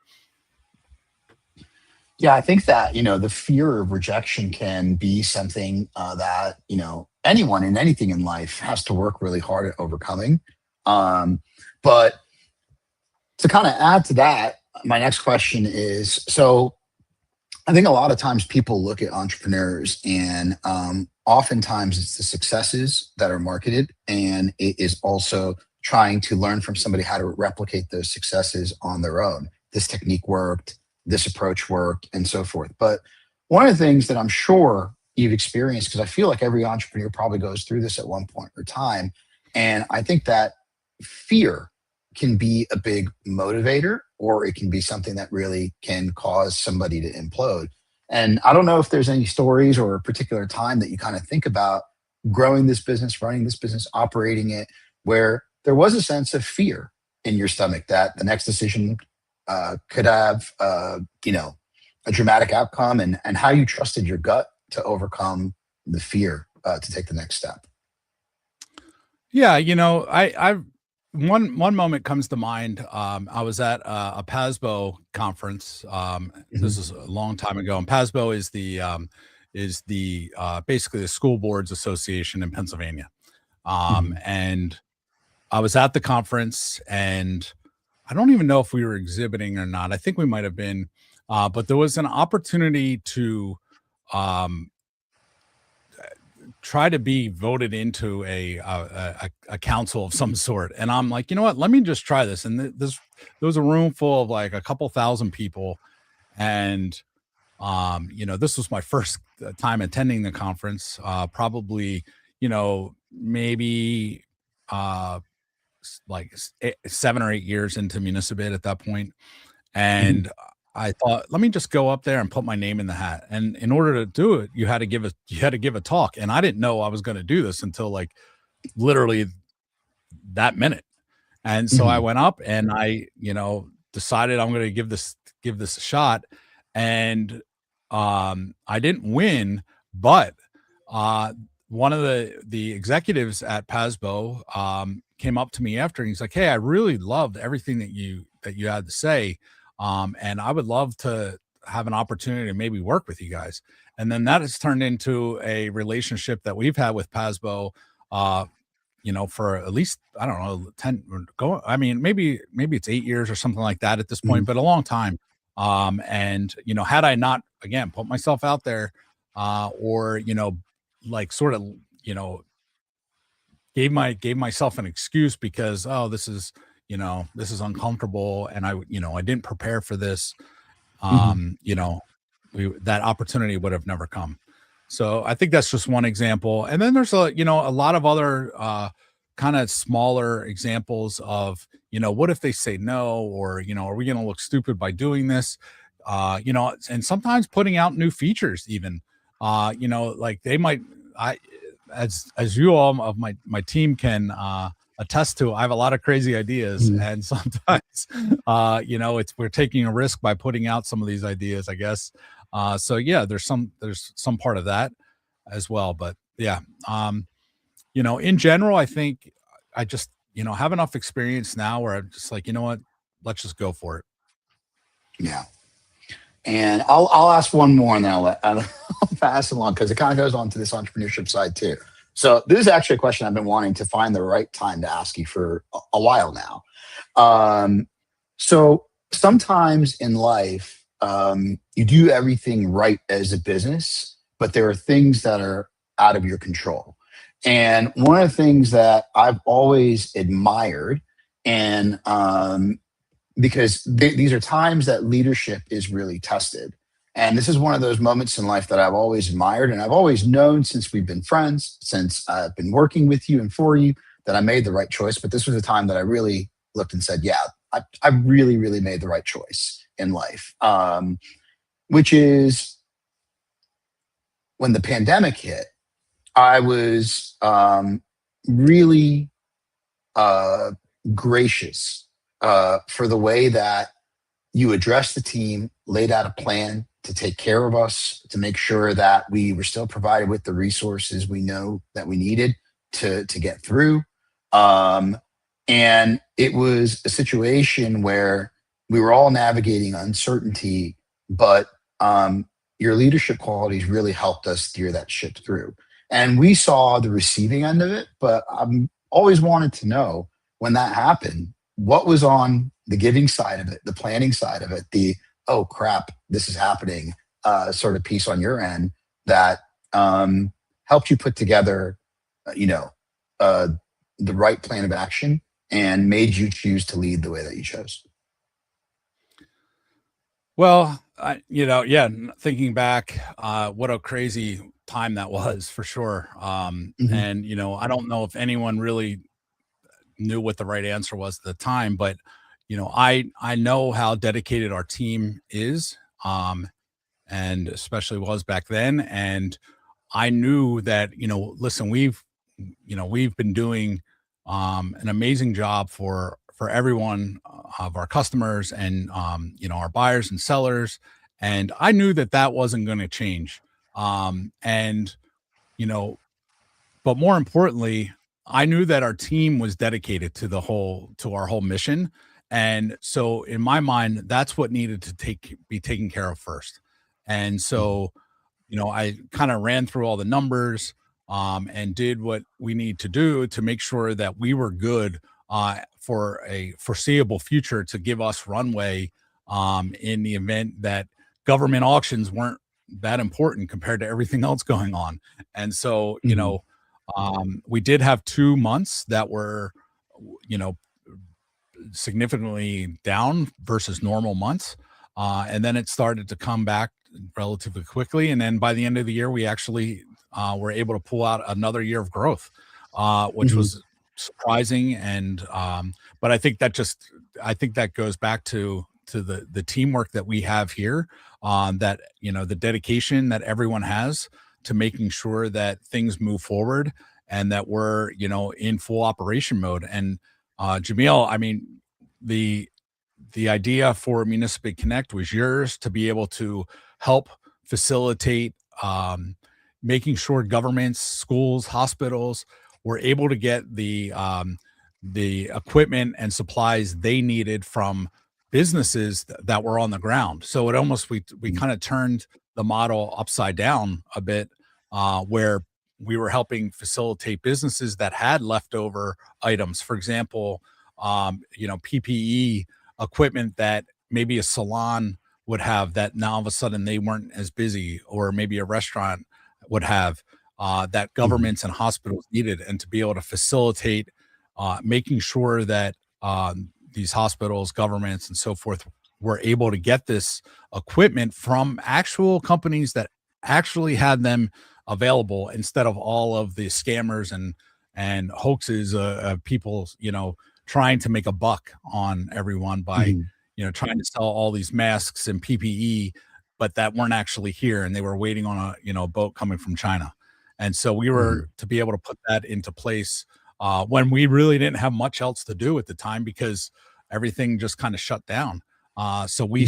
[SPEAKER 2] Yeah, I think that, the fear of rejection can be something that, anyone in anything in life has to work really hard at overcoming. But to kind of add to that, my next question is, so I think a lot of times people look at entrepreneurs, and oftentimes it's the successes that are marketed, and it is also trying to learn from somebody how to replicate those successes on their own. This technique worked, this approach worked, and so forth. But one of the things that I'm sure you've experienced, because I feel like every entrepreneur probably goes through this at one point or time, and I think that fear can be a big motivator, or it can be something that really can cause somebody to implode. And I don't know if there's any stories or a particular time that you kind of think about growing this business, running this business, operating it, where there was a sense of fear in your stomach that the next decision could have, a dramatic outcome, and how you trusted your gut to overcome the fear to take the next step.
[SPEAKER 3] Yeah, I one moment comes to mind. I was at a PASBO conference. This is a long time ago, and PASBO is the basically the School Boards Association in Pennsylvania. And I was at the conference, and I don't even know if we were exhibiting or not. I think we might have been, but there was an opportunity to try to be voted into a council of some sort. And I'm like, you know what, let me just try this. And there was a room full of like a couple thousand people. And, this was my first time attending the conference, probably, maybe like 7 or 8 years into Municibid at that point. And I thought, let me just go up there and put my name in the hat. And in order to do it, you had to give a talk. And I didn't know I was going to do this until like literally that minute. And so I went up, and I, decided I'm going to give this a shot. And I didn't win, but one of the executives at PASBO came up to me after, and he's like, "Hey, I really loved everything that you had to say. And I would love to have an opportunity to maybe work with you guys." And then that has turned into a relationship that we've had with PASBO for at least, I don't know, 10 or go. I mean, maybe it's 8 years or something like that at this point, but a long time. And, had I not, again, put myself out there, or, like sort of, gave myself an excuse because, oh, this is uncomfortable. And I didn't prepare for this. That opportunity would have never come. So I think that's just one example. And then there's a lot of other kind of smaller examples of, what if they say no, or, are we going to look stupid by doing this? And sometimes putting out new features even, like they might, as you all of my team can attest to, I have a lot of crazy ideas, and sometimes, we're taking a risk by putting out some of these ideas, I guess. So yeah, there's some part of that as well. But yeah, in general, I think I just, have enough experience now where I'm just like, you know what, let's just go for it.
[SPEAKER 2] Yeah. And I'll ask one more, and then I'll pass along, because it kind of goes on to this entrepreneurship side too. So this is actually a question I've been wanting to find the right time to ask you for a while now. So sometimes in life, you do everything right as a business, but there are things that are out of your control. And one of the things that I've always admired, and because these are times that leadership is really tested. And this is one of those moments in life that I've always admired. And I've always known, since we've been friends, since I've been working with you and for you, that I made the right choice. But this was a time that I really looked and said, yeah, I really, really made the right choice in life, which is when the pandemic hit. I was really gracious for the way that you addressed the team, laid out a plan to take care of us, to make sure that we were still provided with the resources we know that we needed to get through. And it was a situation where we were all navigating uncertainty, but your leadership qualities really helped us steer that ship through. And we saw the receiving end of it, but I'm always wanted to know, when that happened, what was on the giving side of it, the planning side of it, the, oh crap, this is happening sort of piece on your end that helped you put together, the right plan of action and made you choose to lead the way that you chose.
[SPEAKER 3] Well, thinking back, what a crazy time that was, for sure. And, I don't know if anyone really knew what the right answer was at the time, but, I know how dedicated our team is, and especially was back then. And I knew that, listen, we've been doing an amazing job for everyone of our customers and, our buyers and sellers. And I knew that wasn't going to change. And, but more importantly, I knew that our team was dedicated to our whole mission. And so in my mind, that's what needed to be taken care of first. And so, I kind of ran through all the numbers, and did what we need to do to make sure that we were good for a foreseeable future, to give us runway in the event that government auctions weren't that important compared to everything else going on. And so, we did have 2 months that were, significantly down versus normal months. And then it started to come back relatively quickly. And then by the end of the year, we actually were able to pull out another year of growth, which was surprising. And but I think that goes back to the teamwork that we have here, that, the dedication that everyone has to making sure that things move forward and that we're, in full operation mode. And Jamil, I mean, the idea for Municibid Connect was yours, to be able to help facilitate making sure governments, schools, hospitals were able to get the equipment and supplies they needed from businesses that were on the ground. So it almost, we kind of turned the model upside down a bit, where we were helping facilitate businesses that had leftover items. For example, PPE equipment that maybe a salon would have that now all of a sudden they weren't as busy, or maybe a restaurant would have that governments and hospitals needed, and to be able to facilitate making sure that these hospitals, governments, and so forth were able to get this equipment from actual companies that actually had them available, instead of all of the scammers and hoaxes of people, trying to make a buck on everyone by, trying to sell all these masks and PPE, but that weren't actually here, and they were waiting on a boat coming from China. And so we were to be able to put that into place when we really didn't have much else to do at the time, because everything just kind of shut down. So we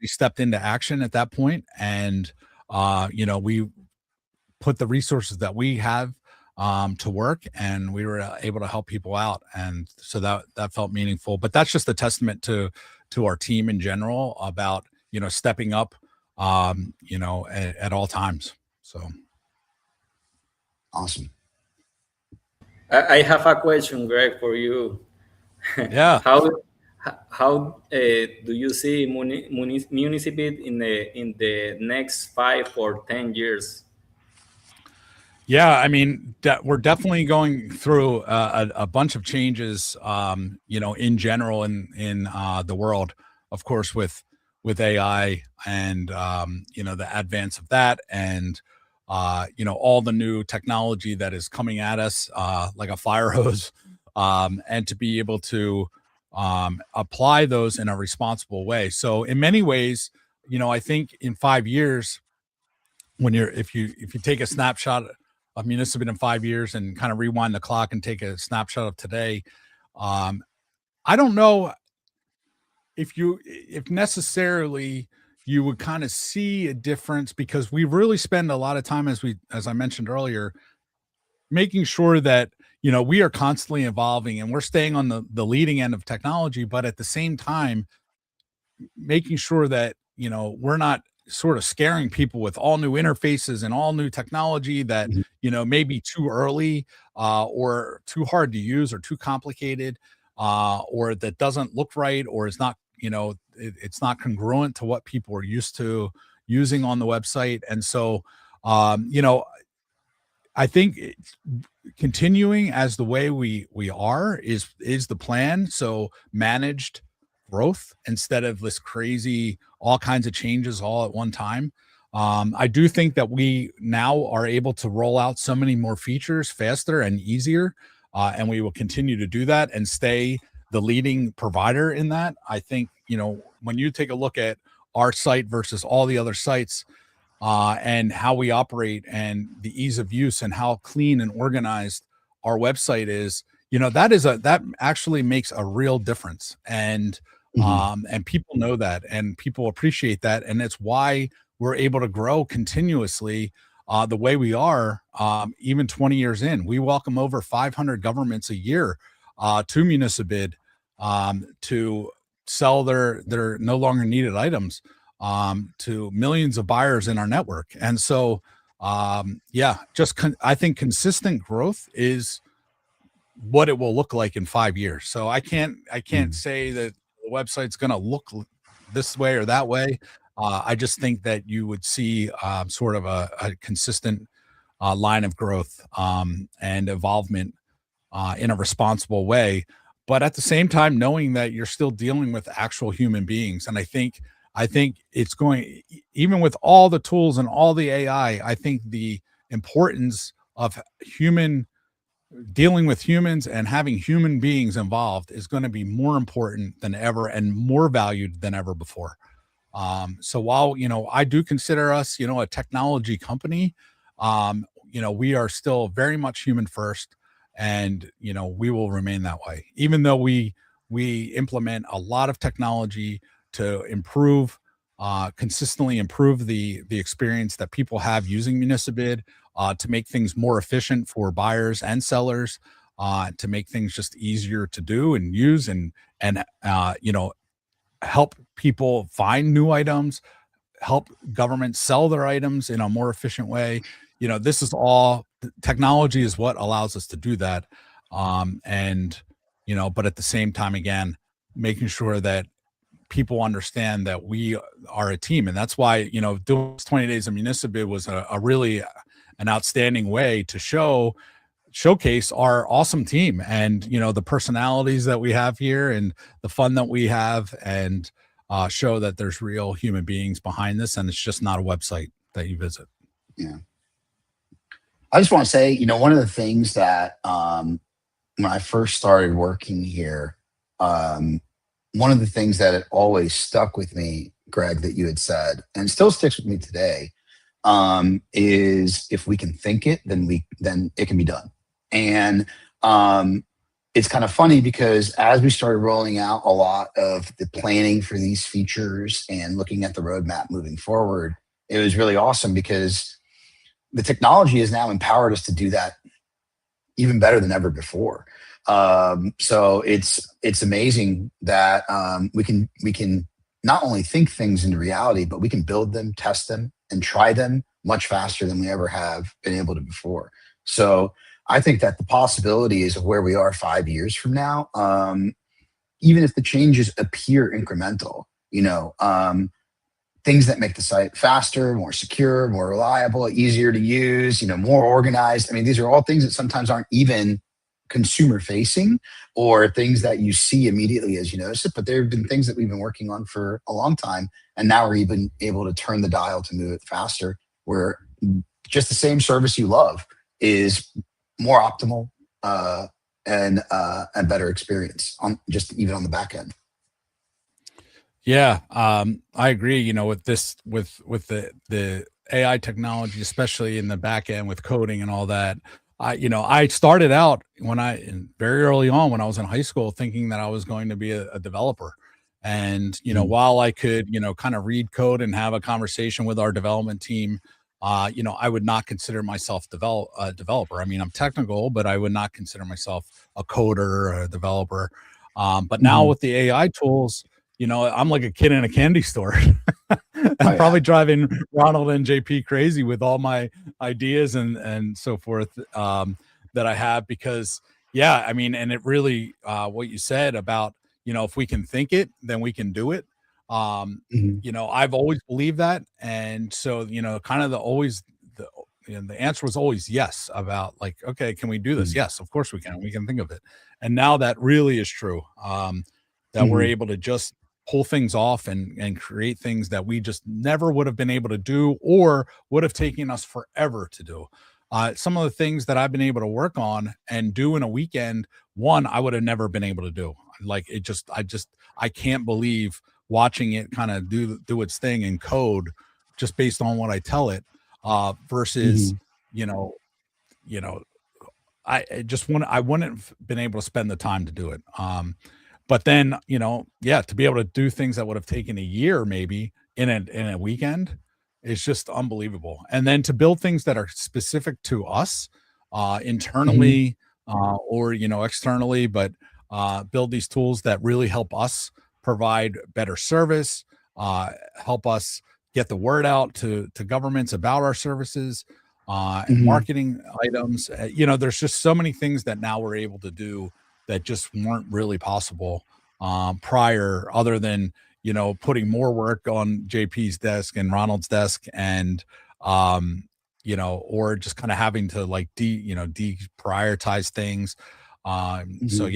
[SPEAKER 3] stepped into action at that point, and we put the resources that we have to work, and we were able to help people out. And so that felt meaningful. But that's just a testament to our team in general about, stepping up, at all times. So.
[SPEAKER 2] Awesome.
[SPEAKER 4] I have a question, Greg, for you.
[SPEAKER 3] Yeah.
[SPEAKER 4] How do you see Municibid in the next 5 or 10 years?
[SPEAKER 3] Yeah, I mean, we're definitely going through a bunch of changes, in general in the world, of course, with AI and, the advance of that, and, all the new technology that is coming at us like a fire hose, and to be able to apply those in a responsible way. So in many ways, I think in 5 years, if you take a snapshot of Municipid in 5 years and kind of rewind the clock and take a snapshot of today, I don't know if necessarily you would kind of see a difference, because we really spend a lot of time, as I mentioned earlier, making sure that we are constantly evolving and we're staying on the leading end of technology, but at the same time making sure that we're not sort of scaring people with all new interfaces and all new technology that may be too early or too hard to use or too complicated, or that doesn't look right, or is not it's not congruent to what people are used to using on the website. And so I think continuing as the way we are is the plan. So managed growth instead of this crazy, all kinds of changes all at one time. I do think that we now are able to roll out so many more features faster and easier, and we will continue to do that and stay the leading provider in that. I think, when you take a look at our site versus all the other sites, and how we operate and the ease of use and how clean and organized our website is, that actually makes a real difference. And and people know that, and people appreciate that. And it's why we're able to grow continuously the way we are, even 20 years in. We welcome over 500 governments a year to Municibid to sell their no longer needed items to millions of buyers in our network. And so, I think consistent growth is what it will look like in 5 years. So I can't say that the website's going to look this way or that way. I just think that you would see sort of a consistent line of growth and involvement in a responsible way, but at the same time knowing that you're still dealing with actual human beings. And I think it's going, even with all the tools and all the AI, I think the importance of dealing with humans and having human beings involved is going to be more important than ever and more valued than ever before. So while, I do consider us, a technology company, we are still very much human first, and, we will remain that way, even though we implement a lot of technology to consistently improve the experience that people have using Municibid, to make things more efficient for buyers and sellers, to make things just easier to do and use, and help people find new items, help governments sell their items in a more efficient way. this is all technology is what allows us to do that. And, but at the same time, again, making sure that people understand that we are a team. And that's why, doing 20 days of Municibid was a really an outstanding way to showcase our awesome team and, the personalities that we have here and the fun that we have, and show that there's real human beings behind this. And it's just not a website that you visit.
[SPEAKER 2] Yeah. I just want to say, one of the things that when I first started working here, one of the things that it always stuck with me, Greg, that you had said, and still sticks with me today, is if we can think it, then it can be done. And it's kind of funny because as we started rolling out a lot of the planning for these features and looking at the roadmap moving forward, it was really awesome because the technology has now empowered us to do that even better than ever before. So it's amazing that we can not only think things into reality, but we can build them, test them, and try them much faster than we ever have been able to before. So I think that the possibilities of where we are 5 years from now, even if the changes appear incremental, things that make the site faster, more secure, more reliable, easier to use, more organized. I mean, these are all things that sometimes aren't even consumer facing or things that you see immediately as you notice it, but there have been things that we've been working on for a long time. And now we're even able to turn the dial to move it faster, where just the same service you love is more optimal and better experience on just even on the back end.
[SPEAKER 3] Yeah, I agree. With this, with the AI technology, especially in the back end with coding and all that. I started out very early on when I was in high school thinking that I was going to be a developer. And, while I could, kind of read code and have a conversation with our development team, I would not consider myself a developer. I mean, I'm technical, but I would not consider myself a coder or a developer. But now with the AI tools, I'm like a kid in a candy store. I'm probably driving Ronald and JP crazy with all my ideas and so forth that I have, because and it really what you said about, if we can think it, then we can do it. I've always believed that. And so, kind of the answer was always yes, about like, okay, can we do this? Yes, of course we can think of it. And now that really is true, that we're able to just pull things off and create things that we just never would have been able to do or would have taken us forever to do. Some of the things that I've been able to work on and do in a weekend, I would have never been able to do. Like I can't believe watching it kind of do its thing in code just based on what I tell it, versus, I wouldn't have been able to spend the time to do it. But then, to be able to do things that would have taken a year, maybe in a weekend, is just unbelievable. And then to build things that are specific to us, internally, or, externally, but build these tools that really help us provide better service, help us get the word out to governments about our services, and marketing items. There's just so many things that now we're able to do that just weren't really possible prior, other than, putting more work on JP's desk and Ronald's desk, and, or just kind of having to like deprioritize things. So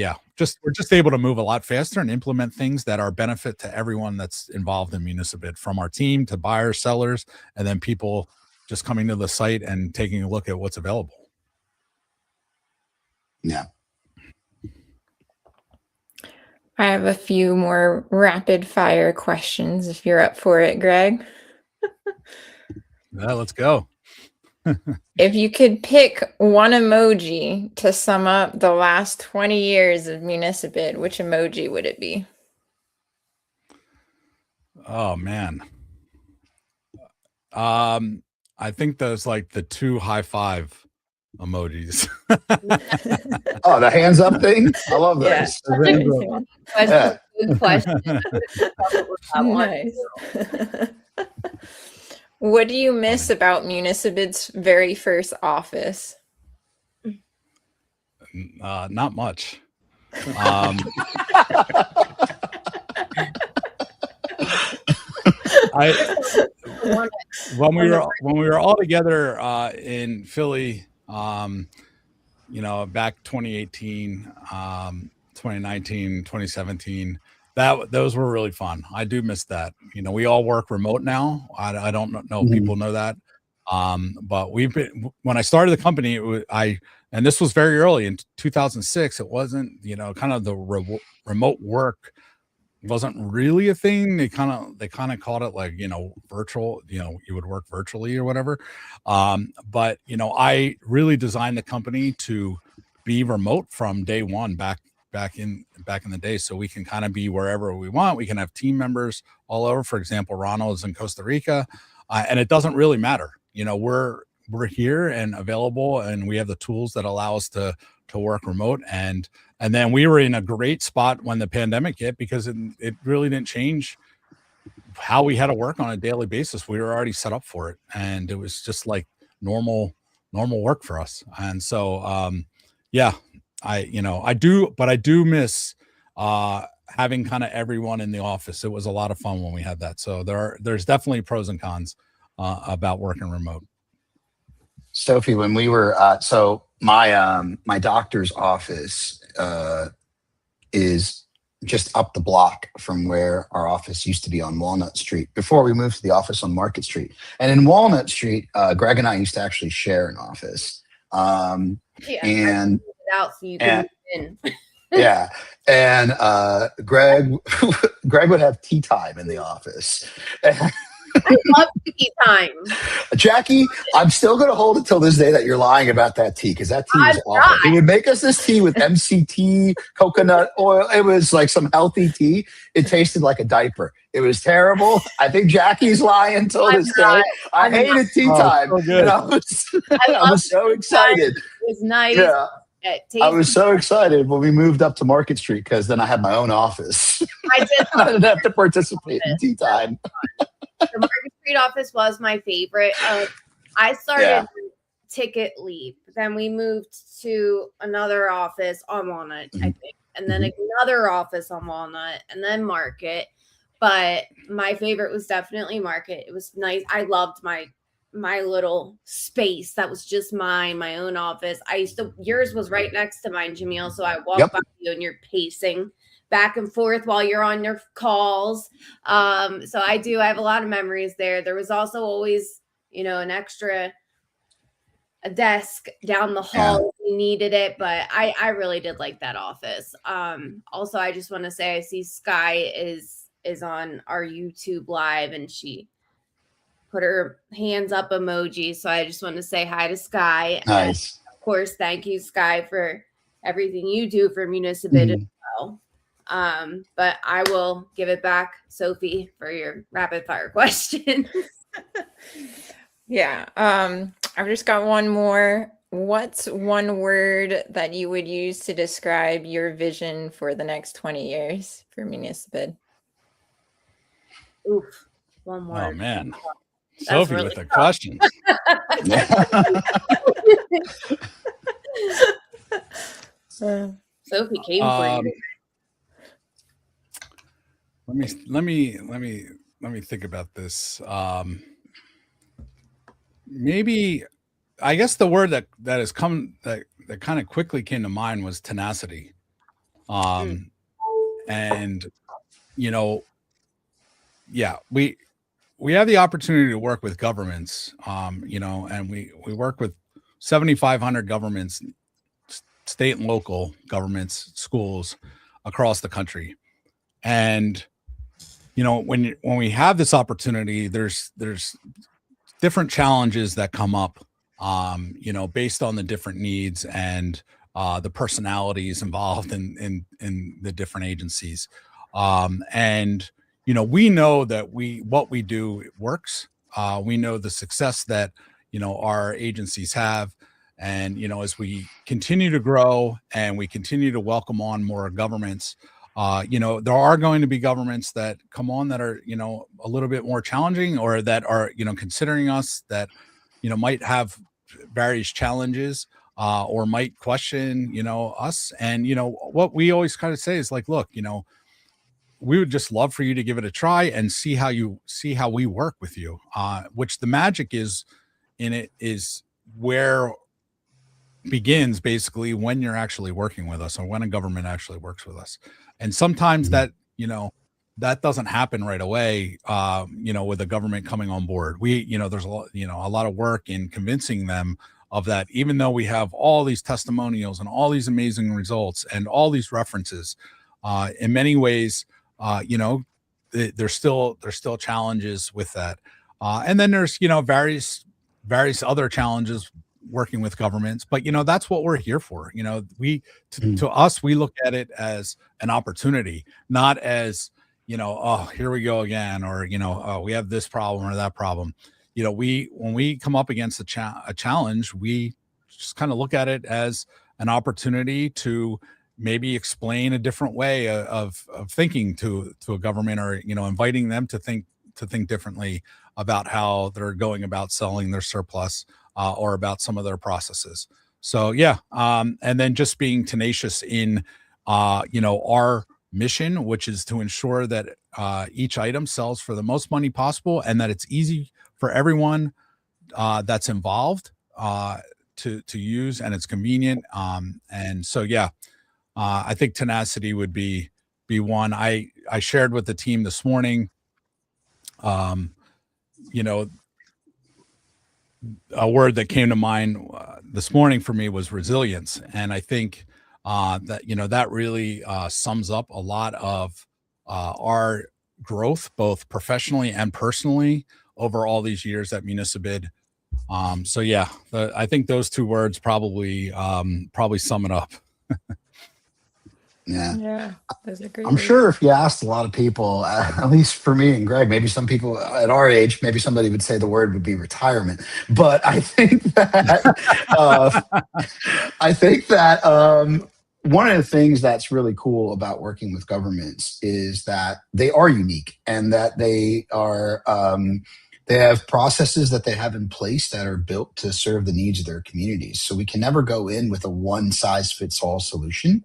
[SPEAKER 3] we're just able to move a lot faster and implement things that are benefit to everyone that's involved in Municibid, from our team to buyers, sellers, and then people just coming to the site and taking a look at what's available.
[SPEAKER 2] Yeah.
[SPEAKER 6] I have a few more rapid fire questions if you're up for it, Greg.
[SPEAKER 3] Yeah, let's go.
[SPEAKER 6] If you could pick one emoji to sum up the last 20 years of Municibid, which emoji would it be?
[SPEAKER 3] Oh man. I think those like the 2 high five emojis.
[SPEAKER 2] Oh, the hands up thing. I love
[SPEAKER 6] Yeah.
[SPEAKER 2] those.
[SPEAKER 5] Good question.
[SPEAKER 6] Nice. What do you miss about Municibid's very first office?
[SPEAKER 3] Not much. When we were all together in Philly, back 2018, 2019, 2017, those were really fun. I do miss that. We all work remote now. I don't know if people know that. But when I started the company, and this was very early in 2006. It wasn't, kind of the remote work wasn't really a thing. They kind of called it like, virtual, you would work virtually or whatever. But I really designed the company to be remote from day one back in the day, so we can kind of be wherever we want. We can have team members all over. For example, Ronald's in Costa Rica, and it doesn't really matter. We're here and available, and we have the tools that allow us to work remote. And then we were in a great spot when the pandemic hit, because it really didn't change how we had to work on a daily basis. We were already set up for it, and it was just like normal work for us. And so, yeah, I do miss having kind of everyone in the office. It was a lot of fun when we had that. So there's definitely pros and cons about working remote.
[SPEAKER 2] Sophie, when we were so my doctor's office is just up the block from where our office used to be on Walnut Street before we moved to the office on Market Street. And in Walnut Street, Greg and I used to actually share an office. And
[SPEAKER 5] out so you can move in.
[SPEAKER 2] Yeah. And Greg would have tea time in the office.
[SPEAKER 5] I love tea time.
[SPEAKER 2] Jackie, I'm still going to hold it till this day that you're lying about that tea, because that tea was awful. He would make us this tea with MCT, coconut oil. It was like some healthy tea. It tasted like a diaper. It was terrible. I think Jackie's lying till this day. I hated tea time. So and I was so excited.
[SPEAKER 5] It was nice.
[SPEAKER 2] Yeah. I was so excited when we moved up to Market Street, because then I had my own office.
[SPEAKER 5] I
[SPEAKER 2] didn't have to participate in tea time.
[SPEAKER 5] The Market Street office was my favorite. I started Ticket Leap. Then we moved to another office on Walnut, I think. And then another office on Walnut, and then Market. But my favorite was definitely Market. It was nice. I loved my little space that was just my own office. Yours was right next to mine, Jamil. So I walked by you and you're pacing back and forth while you're on your calls. So I have a lot of memories there. There was also always, an extra desk down the hall if you needed it. But I really did like that office. Also, I just want to say, I see Sky is on our YouTube live, and she put her hands up emoji. So I just want to say hi to Sky.
[SPEAKER 2] Nice.
[SPEAKER 5] And of course, thank you, Sky, for everything you do for Municibid as well. But I will give it back, Sophie, for your rapid fire questions.
[SPEAKER 6] Yeah. I've just got one more. What's one word that you would use to describe your vision for the next 20 years for Municibid?
[SPEAKER 5] Oof. One word.
[SPEAKER 3] Oh, man. Sophie really with the questions.
[SPEAKER 5] Sophie came for you.
[SPEAKER 3] Let me think about this. Maybe, I guess the word that has come that kind of quickly came to mind was tenacity. And we have the opportunity to work with governments, and we work with 7,500 governments, state and local governments, schools across the country. And, when we have this opportunity, there's different challenges that come up, based on the different needs and the personalities involved in the different agencies. And we know that what we do works. We know the success that, our agencies have. And, as we continue to grow and we continue to welcome on more governments, there are going to be governments that come on that are, a little bit more challenging, or that are, considering us, that, might have various challenges, or might question, us. And, what we always kind of say is like, look, we would just love for you to give it a try and see how we work with you. Which the magic is in it is where begins basically when you're actually working with us, or when a government actually works with us. And sometimes that, that doesn't happen right away, with the government coming on board. There's a lot of work in convincing them of that, even though we have all these testimonials and all these amazing results and all these references. In many ways, there's still challenges with that. And then there's, various other challenges working with governments, but that's what we're here for. To us, we look at it as an opportunity, not as, oh, here we go again, or oh, we have this problem or that problem. When we come up against a challenge, we just kind of look at it as an opportunity to maybe explain a different way of thinking to a government, or inviting them to think differently about how they're going about selling their surplus, or about some of their processes. So yeah, and then just being tenacious in our mission, which is to ensure that each item sells for the most money possible, and that it's easy for everyone that's involved to use, and it's convenient. And so yeah, I think tenacity would be one. I shared with the team this morning, a word that came to mind this morning for me was resilience. And I think that, that really sums up a lot of our growth, both professionally and personally, over all these years at Municibid. So yeah, I think those two words probably sum it up.
[SPEAKER 6] Yeah, those are great.
[SPEAKER 2] I'm sure if you asked a lot of people, at least for me and Greg, maybe some people at our age, maybe somebody would say the word would be retirement. But I think that one of the things that's really cool about working with governments is that they are unique, and that they are they have processes that they have in place that are built to serve the needs of their communities. So we can never go in with a one size fits all solution.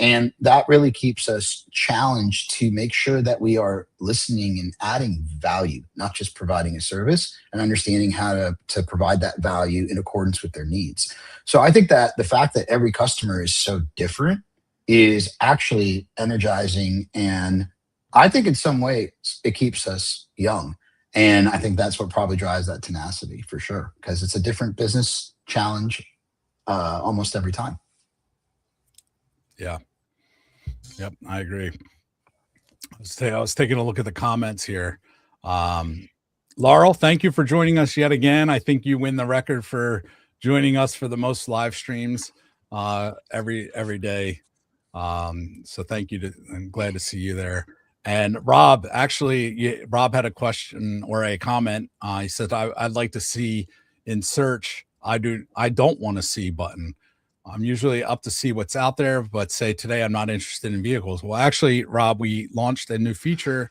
[SPEAKER 2] And that really keeps us challenged to make sure that we are listening and adding value, not just providing a service, and understanding how to provide that value in accordance with their needs. So I think that the fact that every customer is so different is actually energizing. And I think in some way it keeps us young. And I think that's what probably drives that tenacity for sure, because it's a different business challenge almost every time.
[SPEAKER 3] Yeah. Yep, I agree. I was taking a look at the comments here. Laurel, thank you for joining us yet again. I think you win the record for joining us for the most live streams every day. So thank you. I'm glad to see you there. And Rob, actually, Rob had a question or a comment. He said, I'd like to see in search, I don't want to see button. I'm usually up to see what's out there, but say today I'm not interested in vehicles. Well, actually, Rob, we launched a new feature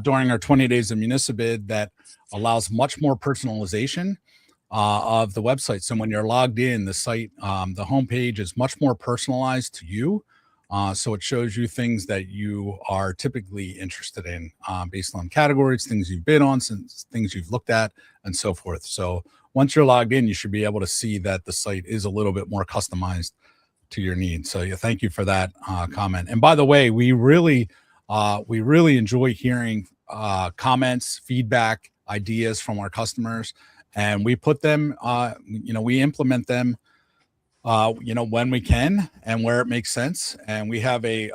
[SPEAKER 3] during our 20 days of Municibid that allows much more personalization of the website. So when you're logged in, the site, the homepage is much more personalized to you. So it shows you things that you are typically interested in based on categories, things you've been on, things you've looked at, and so forth. So once you're logged in, you should be able to see that the site is a little bit more customized to your needs. So yeah, thank you for that comment. And by the way, we really enjoy hearing comments, feedback, ideas from our customers, and we put them, we implement them, when we can and where it makes sense. And we have a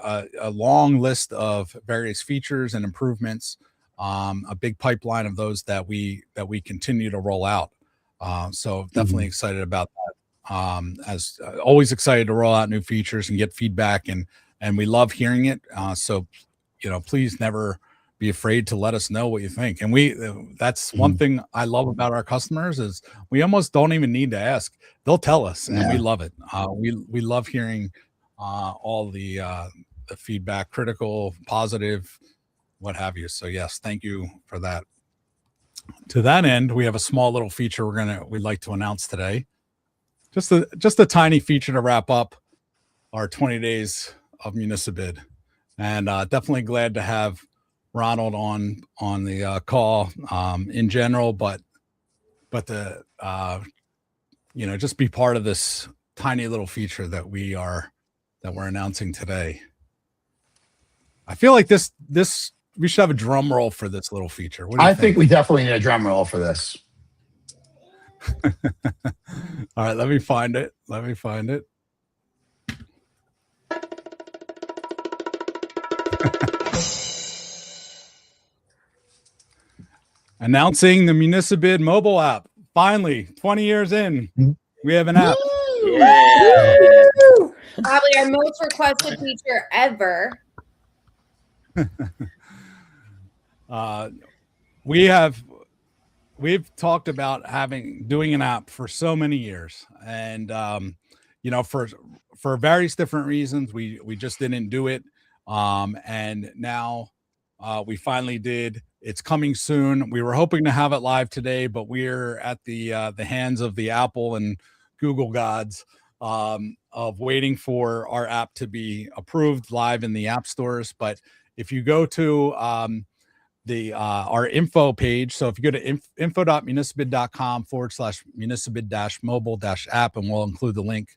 [SPEAKER 3] long list of various features and improvements, a big pipeline of those that we continue to roll out. So definitely excited about that. As always excited to roll out new features and get feedback, and we love hearing it. So, please never be afraid to let us know what you think. And that's one thing I love about our customers is we almost don't even need to ask. They'll tell us, and we love it. We love hearing all the the feedback, critical, positive, what have you. So yes, thank you for that. To that end, we have a small little feature we'd like to announce today. Just a tiny feature to wrap up our 20 days of Municibid, and definitely glad to have Ronald on the call in general, but the just be part of this tiny little feature that we're announcing today. I feel like this we should have a drum roll for this little feature. What do you
[SPEAKER 2] I think we definitely need a drum roll for this.
[SPEAKER 3] All right, let me find it. Announcing the Municibid mobile app. Finally, 20 years in, we have an app.
[SPEAKER 4] Yeah.
[SPEAKER 5] Probably our most requested feature ever.
[SPEAKER 3] We've talked about doing an app for so many years, and for various different reasons, we just didn't do it. And now we finally did. It's coming soon. We were hoping to have it live today, but we're at the hands of the Apple and Google gods of waiting for our app to be approved live in the app stores. But if you go to our info page, so if you go to info.municibid.com/municibid-mobile-app, and we'll include the link,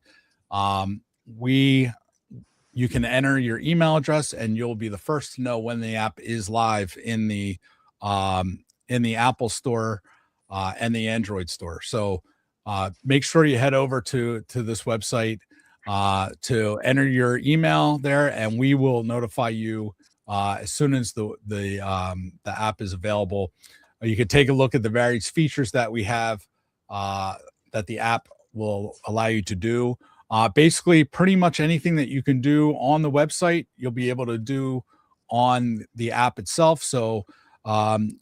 [SPEAKER 3] you can enter your email address and you'll be the first to know when the app is live in the Apple store and the Android store. So make sure you head over to this website to enter your email there, and we will notify you as soon as the app is available. You can take a look at the various features that we have that the app will allow you to do. Basically, pretty much anything that you can do on the website, you'll be able to do on the app itself. So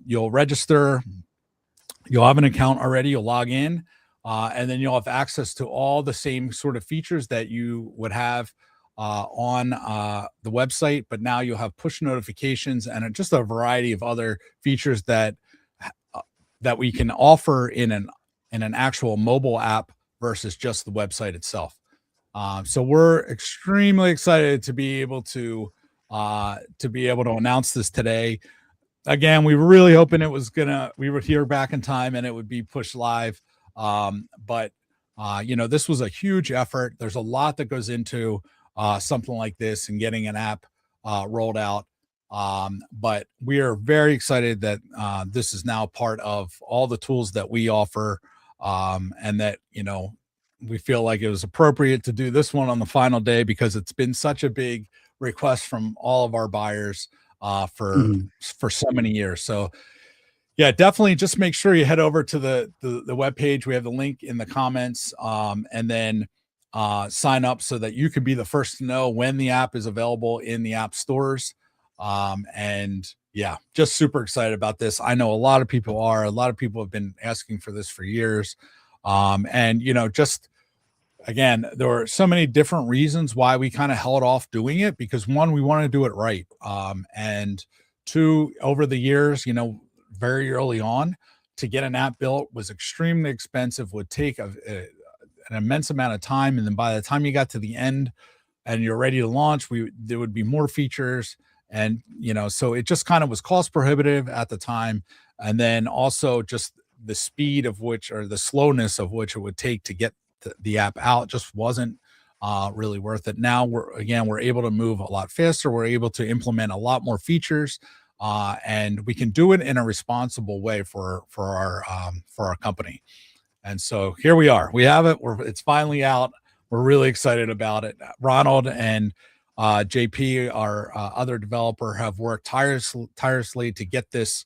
[SPEAKER 3] you'll register, you'll have an account already, you'll log in, and then you'll have access to all the same sort of features that you would have on the website, but now you'll have push notifications and just a variety of other features that we can offer in an actual mobile app versus just the website itself. So we're extremely excited to be able to announce this today. Again, we were really hoping we would hear back in time and it would be pushed live. But this was a huge effort. There's a lot that goes into something like this and getting an app rolled out. But we are very excited that this is now part of all the tools that we offer, and that, we feel like it was appropriate to do this one on the final day because it's been such a big request from all of our buyers for so many years. So yeah, definitely just make sure you head over to the webpage. We have the link in the comments, and then sign up so that you could be the first to know when the app is available in the app stores. And yeah, just super excited about this. I know a lot of people have been asking for this for years. And just again, there were so many different reasons why we kind of held off doing it, because one, we want to do it right. And two, over the years, very early on, to get an app built was extremely expensive, would take an immense amount of time. And then by the time you got to the end and you're ready to launch, there would be more features. And, so it just kind of was cost prohibitive at the time. And then also just the speed of which, or the slowness of which it would take to get the app out just wasn't really worth it. Now we're able to move a lot faster. We're able to implement a lot more features, and we can do it in a responsible way for our company. And so here we are. We have it. It's finally out. We're really excited about it. Ronald and JP, our other developer, have worked tirelessly to get this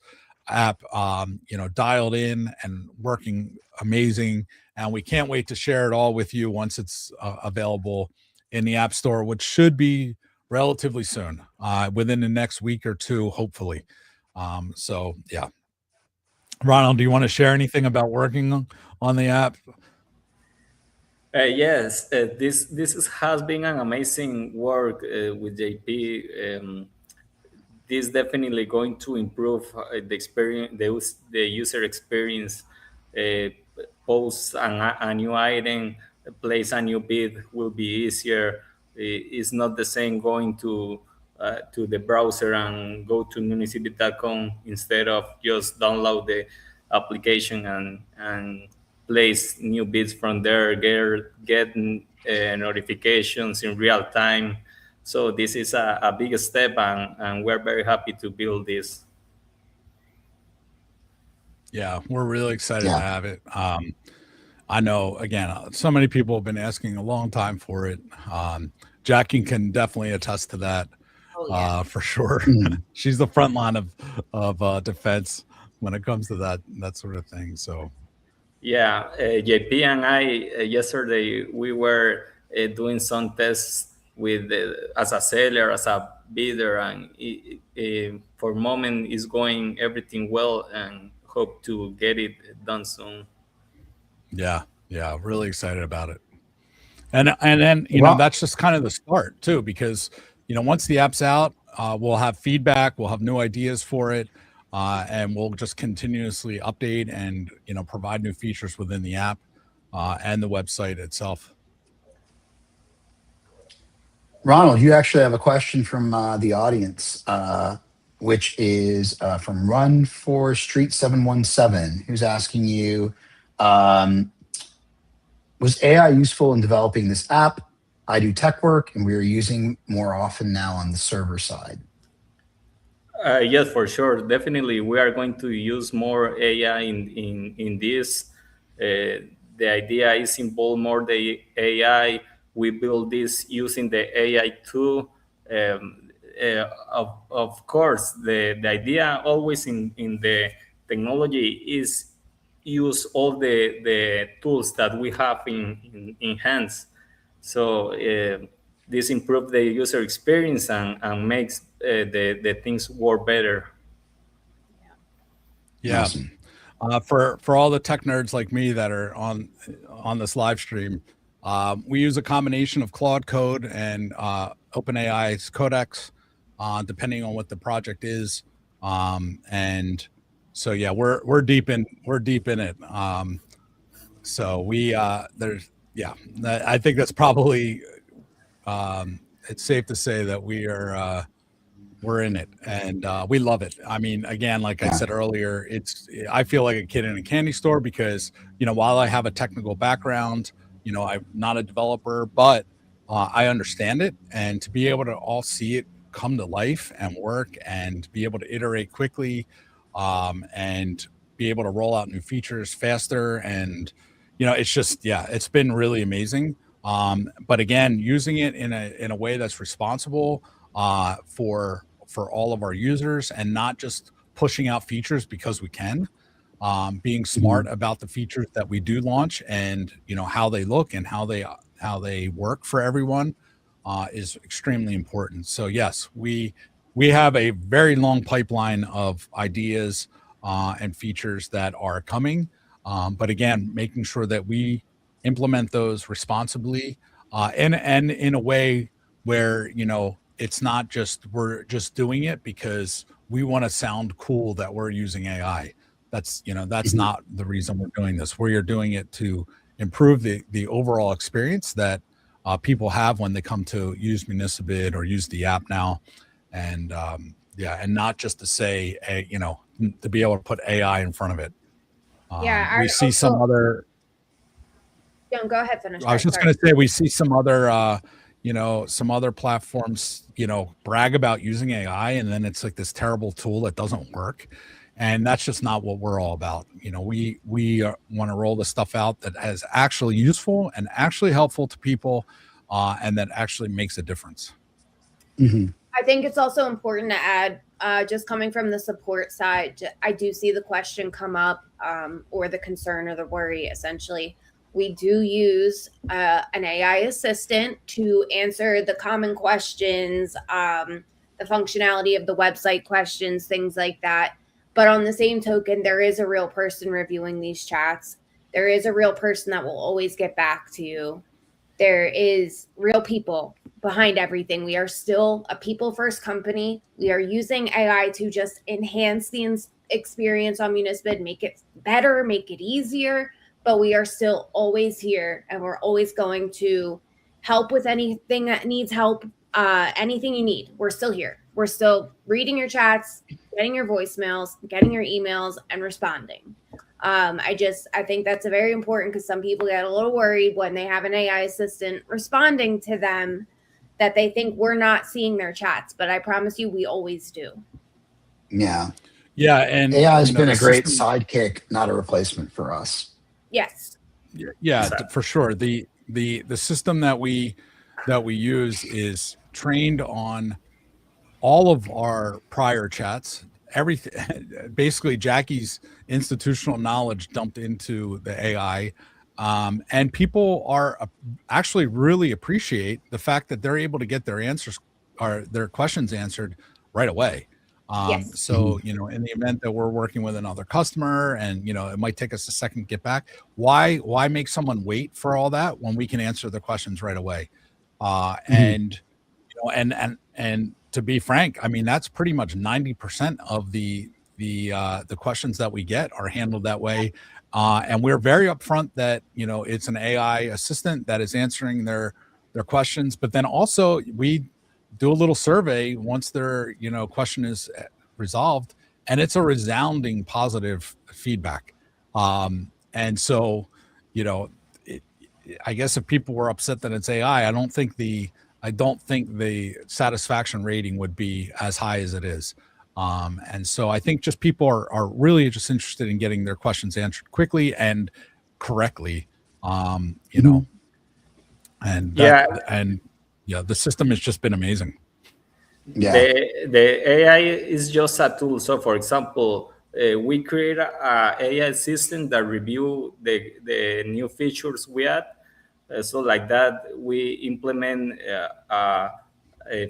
[SPEAKER 3] app dialed in and working amazing, and we can't wait to share it all with you once it's available in the app store, which should be relatively soon, within the next week or two, hopefully. So yeah, Ronald, do you want to share anything about working on the app?
[SPEAKER 4] Yes, has been an amazing work with JP. This definitely going to improve the experience, the user experience. Uh, Post a new item, place a new bid will be easier. It's not the same going to the browser and go to municibid.com instead of just download the application and place new bids from there, get notifications in real time. So this is a big step, and we're very happy to build this.
[SPEAKER 3] Yeah, we're really excited to
[SPEAKER 2] Yeah.
[SPEAKER 3] have it. I know, again, so many people have been asking a long time for it. Jackie can definitely attest to that,
[SPEAKER 5] Oh yeah.
[SPEAKER 3] for sure.
[SPEAKER 2] Mhm.
[SPEAKER 3] She's the front line of defense when it comes to that sort of thing. So
[SPEAKER 4] Yeah, JP and I yesterday we were doing some tests with as a seller, as a bidder, and for moment is going everything well, and hope to get it done soon.
[SPEAKER 3] yeah, really excited about it. And then
[SPEAKER 2] Well,
[SPEAKER 3] that's just kind of the start too, because once the app's out, we'll have feedback, we'll have new ideas for it, and we'll just continuously update and provide new features within the app and the website itself.
[SPEAKER 2] Ronald, you actually have a question from the audience, which is from Run for Street 717, who's asking you, was AI useful in developing this app? I do tech work, and we are using more often now on the server side.
[SPEAKER 4] Yes, for sure. Definitely, we are going to use more AI in this. The idea is involve more the AI. We build this using the AI too. Of course, the idea always in the technology is use all the tools that we have in hands. So this improves the user experience and makes the things work better.
[SPEAKER 3] Yeah.
[SPEAKER 2] Awesome.
[SPEAKER 3] For all the tech nerds like me that are on this live stream, we use a combination of Claude Code and OpenAI's Codex, depending on what the project is. And so yeah, we're deep in it. So we there's I think that's probably it's safe to say that we're in it, and we love it. I mean, again, like I
[SPEAKER 2] Yeah.
[SPEAKER 3] said earlier, I feel like a kid in a candy store because while I have a technical background, I'm not a developer, but I understand it, and to be able to all see it come to life and work and be able to iterate quickly, and be able to roll out new features faster, and it's just it's been really amazing. But again, using it in a way that's responsible for all of our users, and not just pushing out features because we can, being smart about the features that we do launch, and how they look and how they work for everyone, is extremely important. So yes, we have a very long pipeline of ideas and features that are coming, but again, making sure that we implement those responsibly, and in a way where it's not just we're just doing it because we want to sound cool that we're using AI. That's
[SPEAKER 2] Mhm.
[SPEAKER 3] not the reason we're doing this. We are doing it to improve the overall experience that people have when they come to use Municibid or use the app now, and and not just to say to be able to put AI in front of it.
[SPEAKER 5] Yeah.
[SPEAKER 3] We see some other.
[SPEAKER 5] Don't go ahead. Finish.
[SPEAKER 3] I was just
[SPEAKER 5] Sorry.
[SPEAKER 3] going to say we see some other some other platforms brag about using AI, and then it's like this terrible tool that doesn't work, and that's just not what we're all about. We want to roll the stuff out that is actually useful and actually helpful to people, and that actually makes a difference.
[SPEAKER 2] Mhm.
[SPEAKER 5] I think it's also important to add, just coming from the support side, I do see the question come up, or the concern or the worry. Essentially, we do use an AI assistant to answer the common questions, the functionality of the website questions, things like that. But on the same token, there is a real person reviewing these chats. there is a real person that will always get back to you. There is real people behind everything. We are still a people first company. We are using AI to just enhance the experience on Municibid, make it better, make it easier, but we are still always here, and we're always going to help with anything that needs help. Anything you need, we're still here. We're still reading your chats, getting your voicemails, getting your emails, and responding. I think that's a very important, because some people get a little worried when they have an AI assistant responding to them that they think we're not seeing their chats, but I promise you, we always do.
[SPEAKER 2] Yeah.
[SPEAKER 3] Yeah, and
[SPEAKER 2] AI has been a great sidekick, not a replacement for us.
[SPEAKER 5] Yes.
[SPEAKER 3] Yeah, for sure. The system that we use is trained on all of our prior chats. Everything, basically, Jackie's institutional knowledge dumped into the AI, and people are actually really appreciate the fact that they're able to get their answers or their questions answered right away.
[SPEAKER 5] Yes.
[SPEAKER 3] So, you know, in the event that we're working with another customer and, you know, it might take us a second to get back, why make someone wait for all that when we can answer the questions right away? And, you know, and to be frank, I mean, that's pretty much 90% of the questions that we get are handled that way. And we're very upfront that, you know, it's an AI assistant that is answering their questions, but then also we do a little survey once their, you know, question is resolved, and it's a resounding positive feedback. And so, you know, I guess if people were upset that it's AI, I don't think the satisfaction rating would be as high as it is. And so I think just people are really just interested in getting their questions answered quickly and correctly. You know, and the system has just been amazing.
[SPEAKER 2] Yeah.
[SPEAKER 4] The AI is just a tool. So, for example, we create a AI system that review the new features we add. So like that, we implement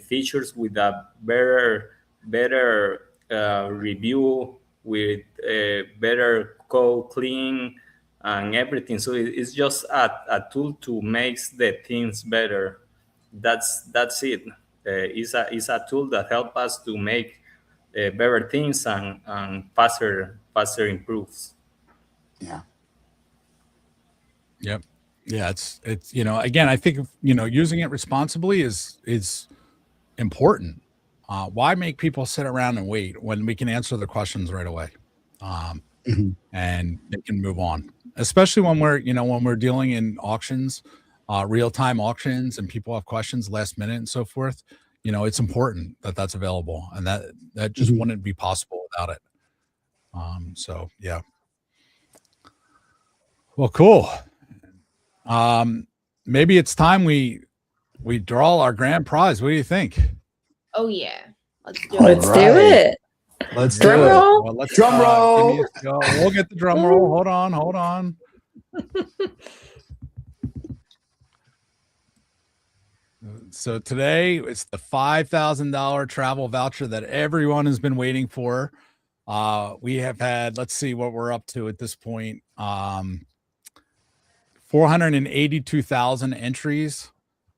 [SPEAKER 4] features with a better review, with better code clean and everything. So it's just a tool to make the things better. That's it. It's a tool that helps us to make better things and faster improves.
[SPEAKER 2] Yeah.
[SPEAKER 3] Yep. Yeah, it's you know, again, I think, you know, using it responsibly is important. Why make people sit around and wait when we can answer the questions right away, and they can move on, especially when we're dealing in auctions, real-time auctions, and people have questions last minute and so forth. You know, it's important that that's available, and that just wouldn't be possible without it. So yeah. Well, cool. Maybe it's time we draw our grand prize. What do you think?
[SPEAKER 5] Oh yeah. Let's do
[SPEAKER 6] Let's
[SPEAKER 5] it.
[SPEAKER 6] do it.
[SPEAKER 2] Let's
[SPEAKER 6] Drum
[SPEAKER 2] do
[SPEAKER 6] roll.
[SPEAKER 3] Well, let's
[SPEAKER 2] Drum roll.
[SPEAKER 3] We'll get the drum roll. Hold on. So today it's the $5,000 travel voucher that everyone has been waiting for. We have had, let's see what we're up to at this point. 482,000 entries.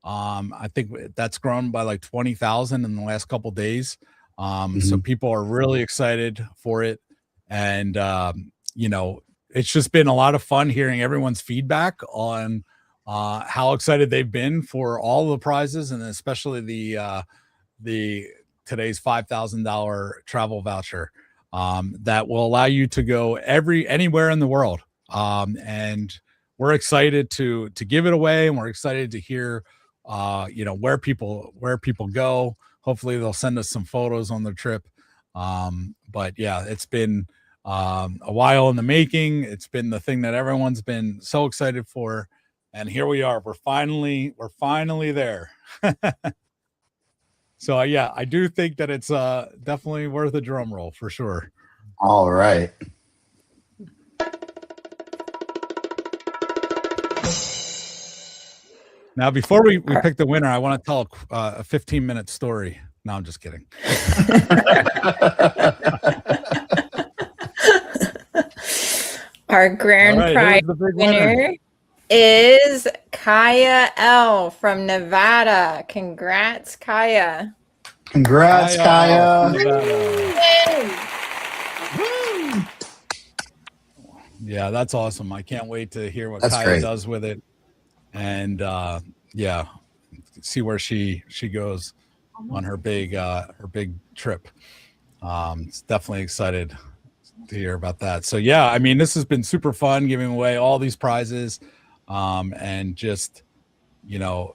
[SPEAKER 3] I think that's grown by like 20,000 in the last couple days. So people are really excited for it. And, you know, it's just been a lot of fun hearing everyone's feedback on how excited they've been for all the prizes, and especially the today's $5,000 travel voucher that will allow you to go anywhere in the world. And we're excited to give it away, and we're excited to hear you know, where people go. Hopefully they'll send us some photos on their trip. But yeah, it's been a while in the making. It's been the thing that everyone's been so excited for, and here we are. We're finally there. So yeah, I do think that it's definitely worth a drum roll for sure.
[SPEAKER 2] All right.
[SPEAKER 3] Now, before we pick the winner, I want to tell a 15-minute story. No, I'm just kidding.
[SPEAKER 6] Our grand
[SPEAKER 3] All right,
[SPEAKER 6] prize
[SPEAKER 3] who's the big winner?
[SPEAKER 6] winner is Kaya L from Nevada. Congrats, Kaya.
[SPEAKER 2] Congrats,
[SPEAKER 3] Kaya from
[SPEAKER 2] Kaya.
[SPEAKER 3] Nevada. Yeah, that's awesome. I can't wait to hear what
[SPEAKER 2] That's
[SPEAKER 3] Kaya
[SPEAKER 2] great.
[SPEAKER 3] does with it, and yeah, see where she goes on her big trip. It's definitely excited to hear about that. So yeah, I mean, this has been super fun giving away all these prizes, and just, you know,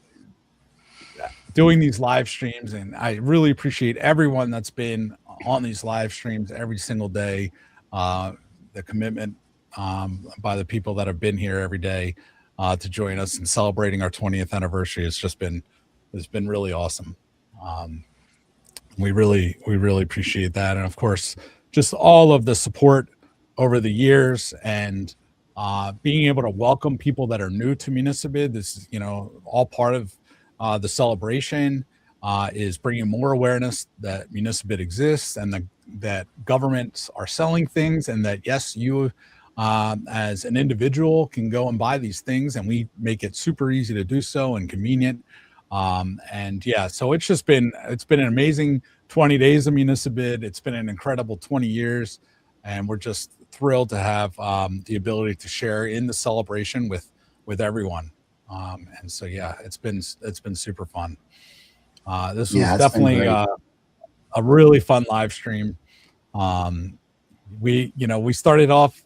[SPEAKER 3] doing these live streams. And I really appreciate everyone that's been on these live streams every single day. The commitment by the people that have been here every day to join us and celebrating our 20th anniversary. It's been really awesome. We really appreciate that. And of course, just all of the support over the years, and being able to welcome people that are new to Municibid. This is, all part of the celebration, is bringing more awareness that Municibid exists, and that governments are selling things, and that, yes, you as an individual can go and buy these things, and we make it super easy to do so and convenient. And yeah, so it's been an amazing 20 days of Municibid. It's been an incredible 20 years, and we're just thrilled to have the ability to share in the celebration with everyone. And so yeah, it's been super fun. This was definitely a really fun live stream. We started off,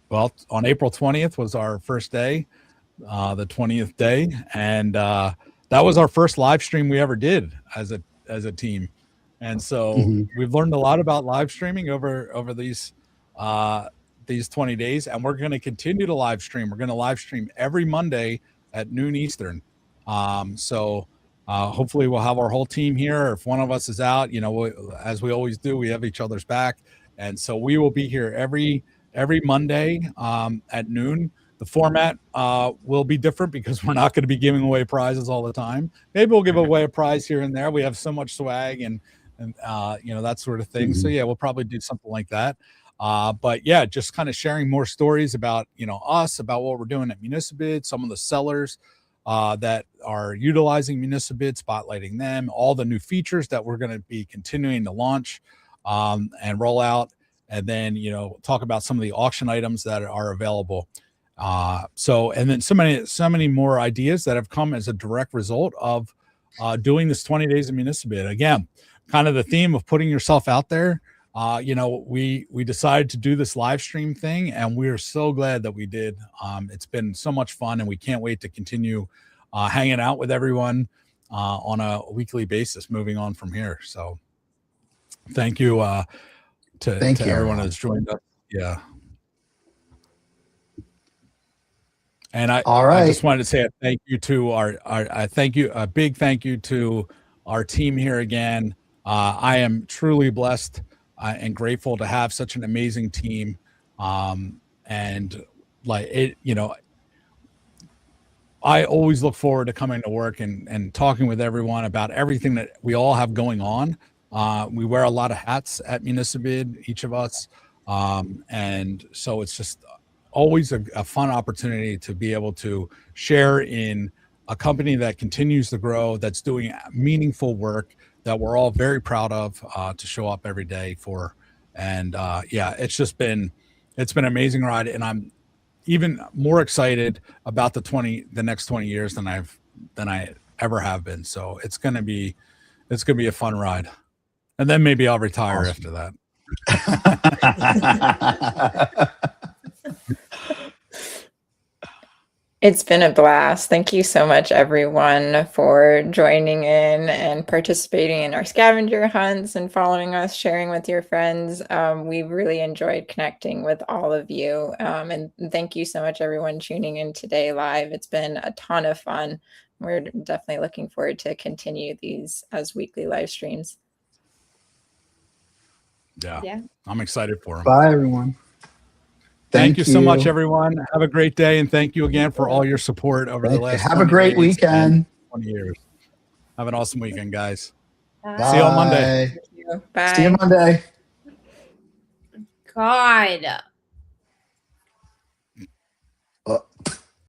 [SPEAKER 3] well, on April 20th was our first day, the 20th day, and that was our first live stream we ever did as a team. And so we've learned a lot about live streaming over these 20 days, and we're going to continue to live stream. We're going to live stream every Monday at noon Eastern. So hopefully we'll have our whole team here. If one of us is out, as we always do, we have each other's back. And so we will be here every Monday at noon. The format will be different because we're not going to be giving away prizes all the time. Maybe we'll give away a prize here and there. We have so much swag and that sort of thing. So yeah, we'll probably do something like that. But yeah, just kind of sharing more stories about, us, about what we're doing at Municibid, some of the sellers that are utilizing Municibid, spotlighting them, all the new features that we're going to be continuing to launch and roll out. And then, talk about some of the auction items that are available. And then so many more ideas that have come as a direct result of doing this 20 days of Municibid. Again, kind of the theme of putting yourself out there. We decided to do this live stream thing, and we're so glad that we did. It's been so much fun, and we can't wait to continue hanging out with everyone on a weekly basis moving on from here. So thank you to everyone that's joined us. Yeah. And I just wanted to say a thank you to a big thank you to our team here again. I am truly blessed and grateful to have such an amazing team. And like it, I always look forward to coming to work and talking with everyone about everything that we all have going on. We wear a lot of hats at Municibid, each of us. And so it's just always a fun opportunity to be able to share in a company that continues to grow, that's doing meaningful work that we're all very proud of to show up every day for. And yeah, it's been an amazing ride, and I'm even more excited about the next 20 years than I ever have been. So it's gonna be a fun ride, and then maybe I'll retire after that.
[SPEAKER 6] It's been a blast. Thank you so much, everyone, for joining in and participating in our scavenger hunts and following us, sharing with your friends. We've really enjoyed connecting with all of you. And thank you so much, everyone, tuning in today live. It's been a ton of fun. We're definitely looking forward to continue these as weekly live streams.
[SPEAKER 3] Yeah. I'm excited for them.
[SPEAKER 2] Bye, everyone.
[SPEAKER 3] Thank you so much, everyone. Have a great day, and thank you again for all your support over the last 20
[SPEAKER 2] Have a great
[SPEAKER 3] days
[SPEAKER 2] weekend.
[SPEAKER 3] 20 years. Have an awesome weekend, guys.
[SPEAKER 2] Bye.
[SPEAKER 3] See you on Monday.
[SPEAKER 6] Bye.
[SPEAKER 2] See you Monday.
[SPEAKER 5] God.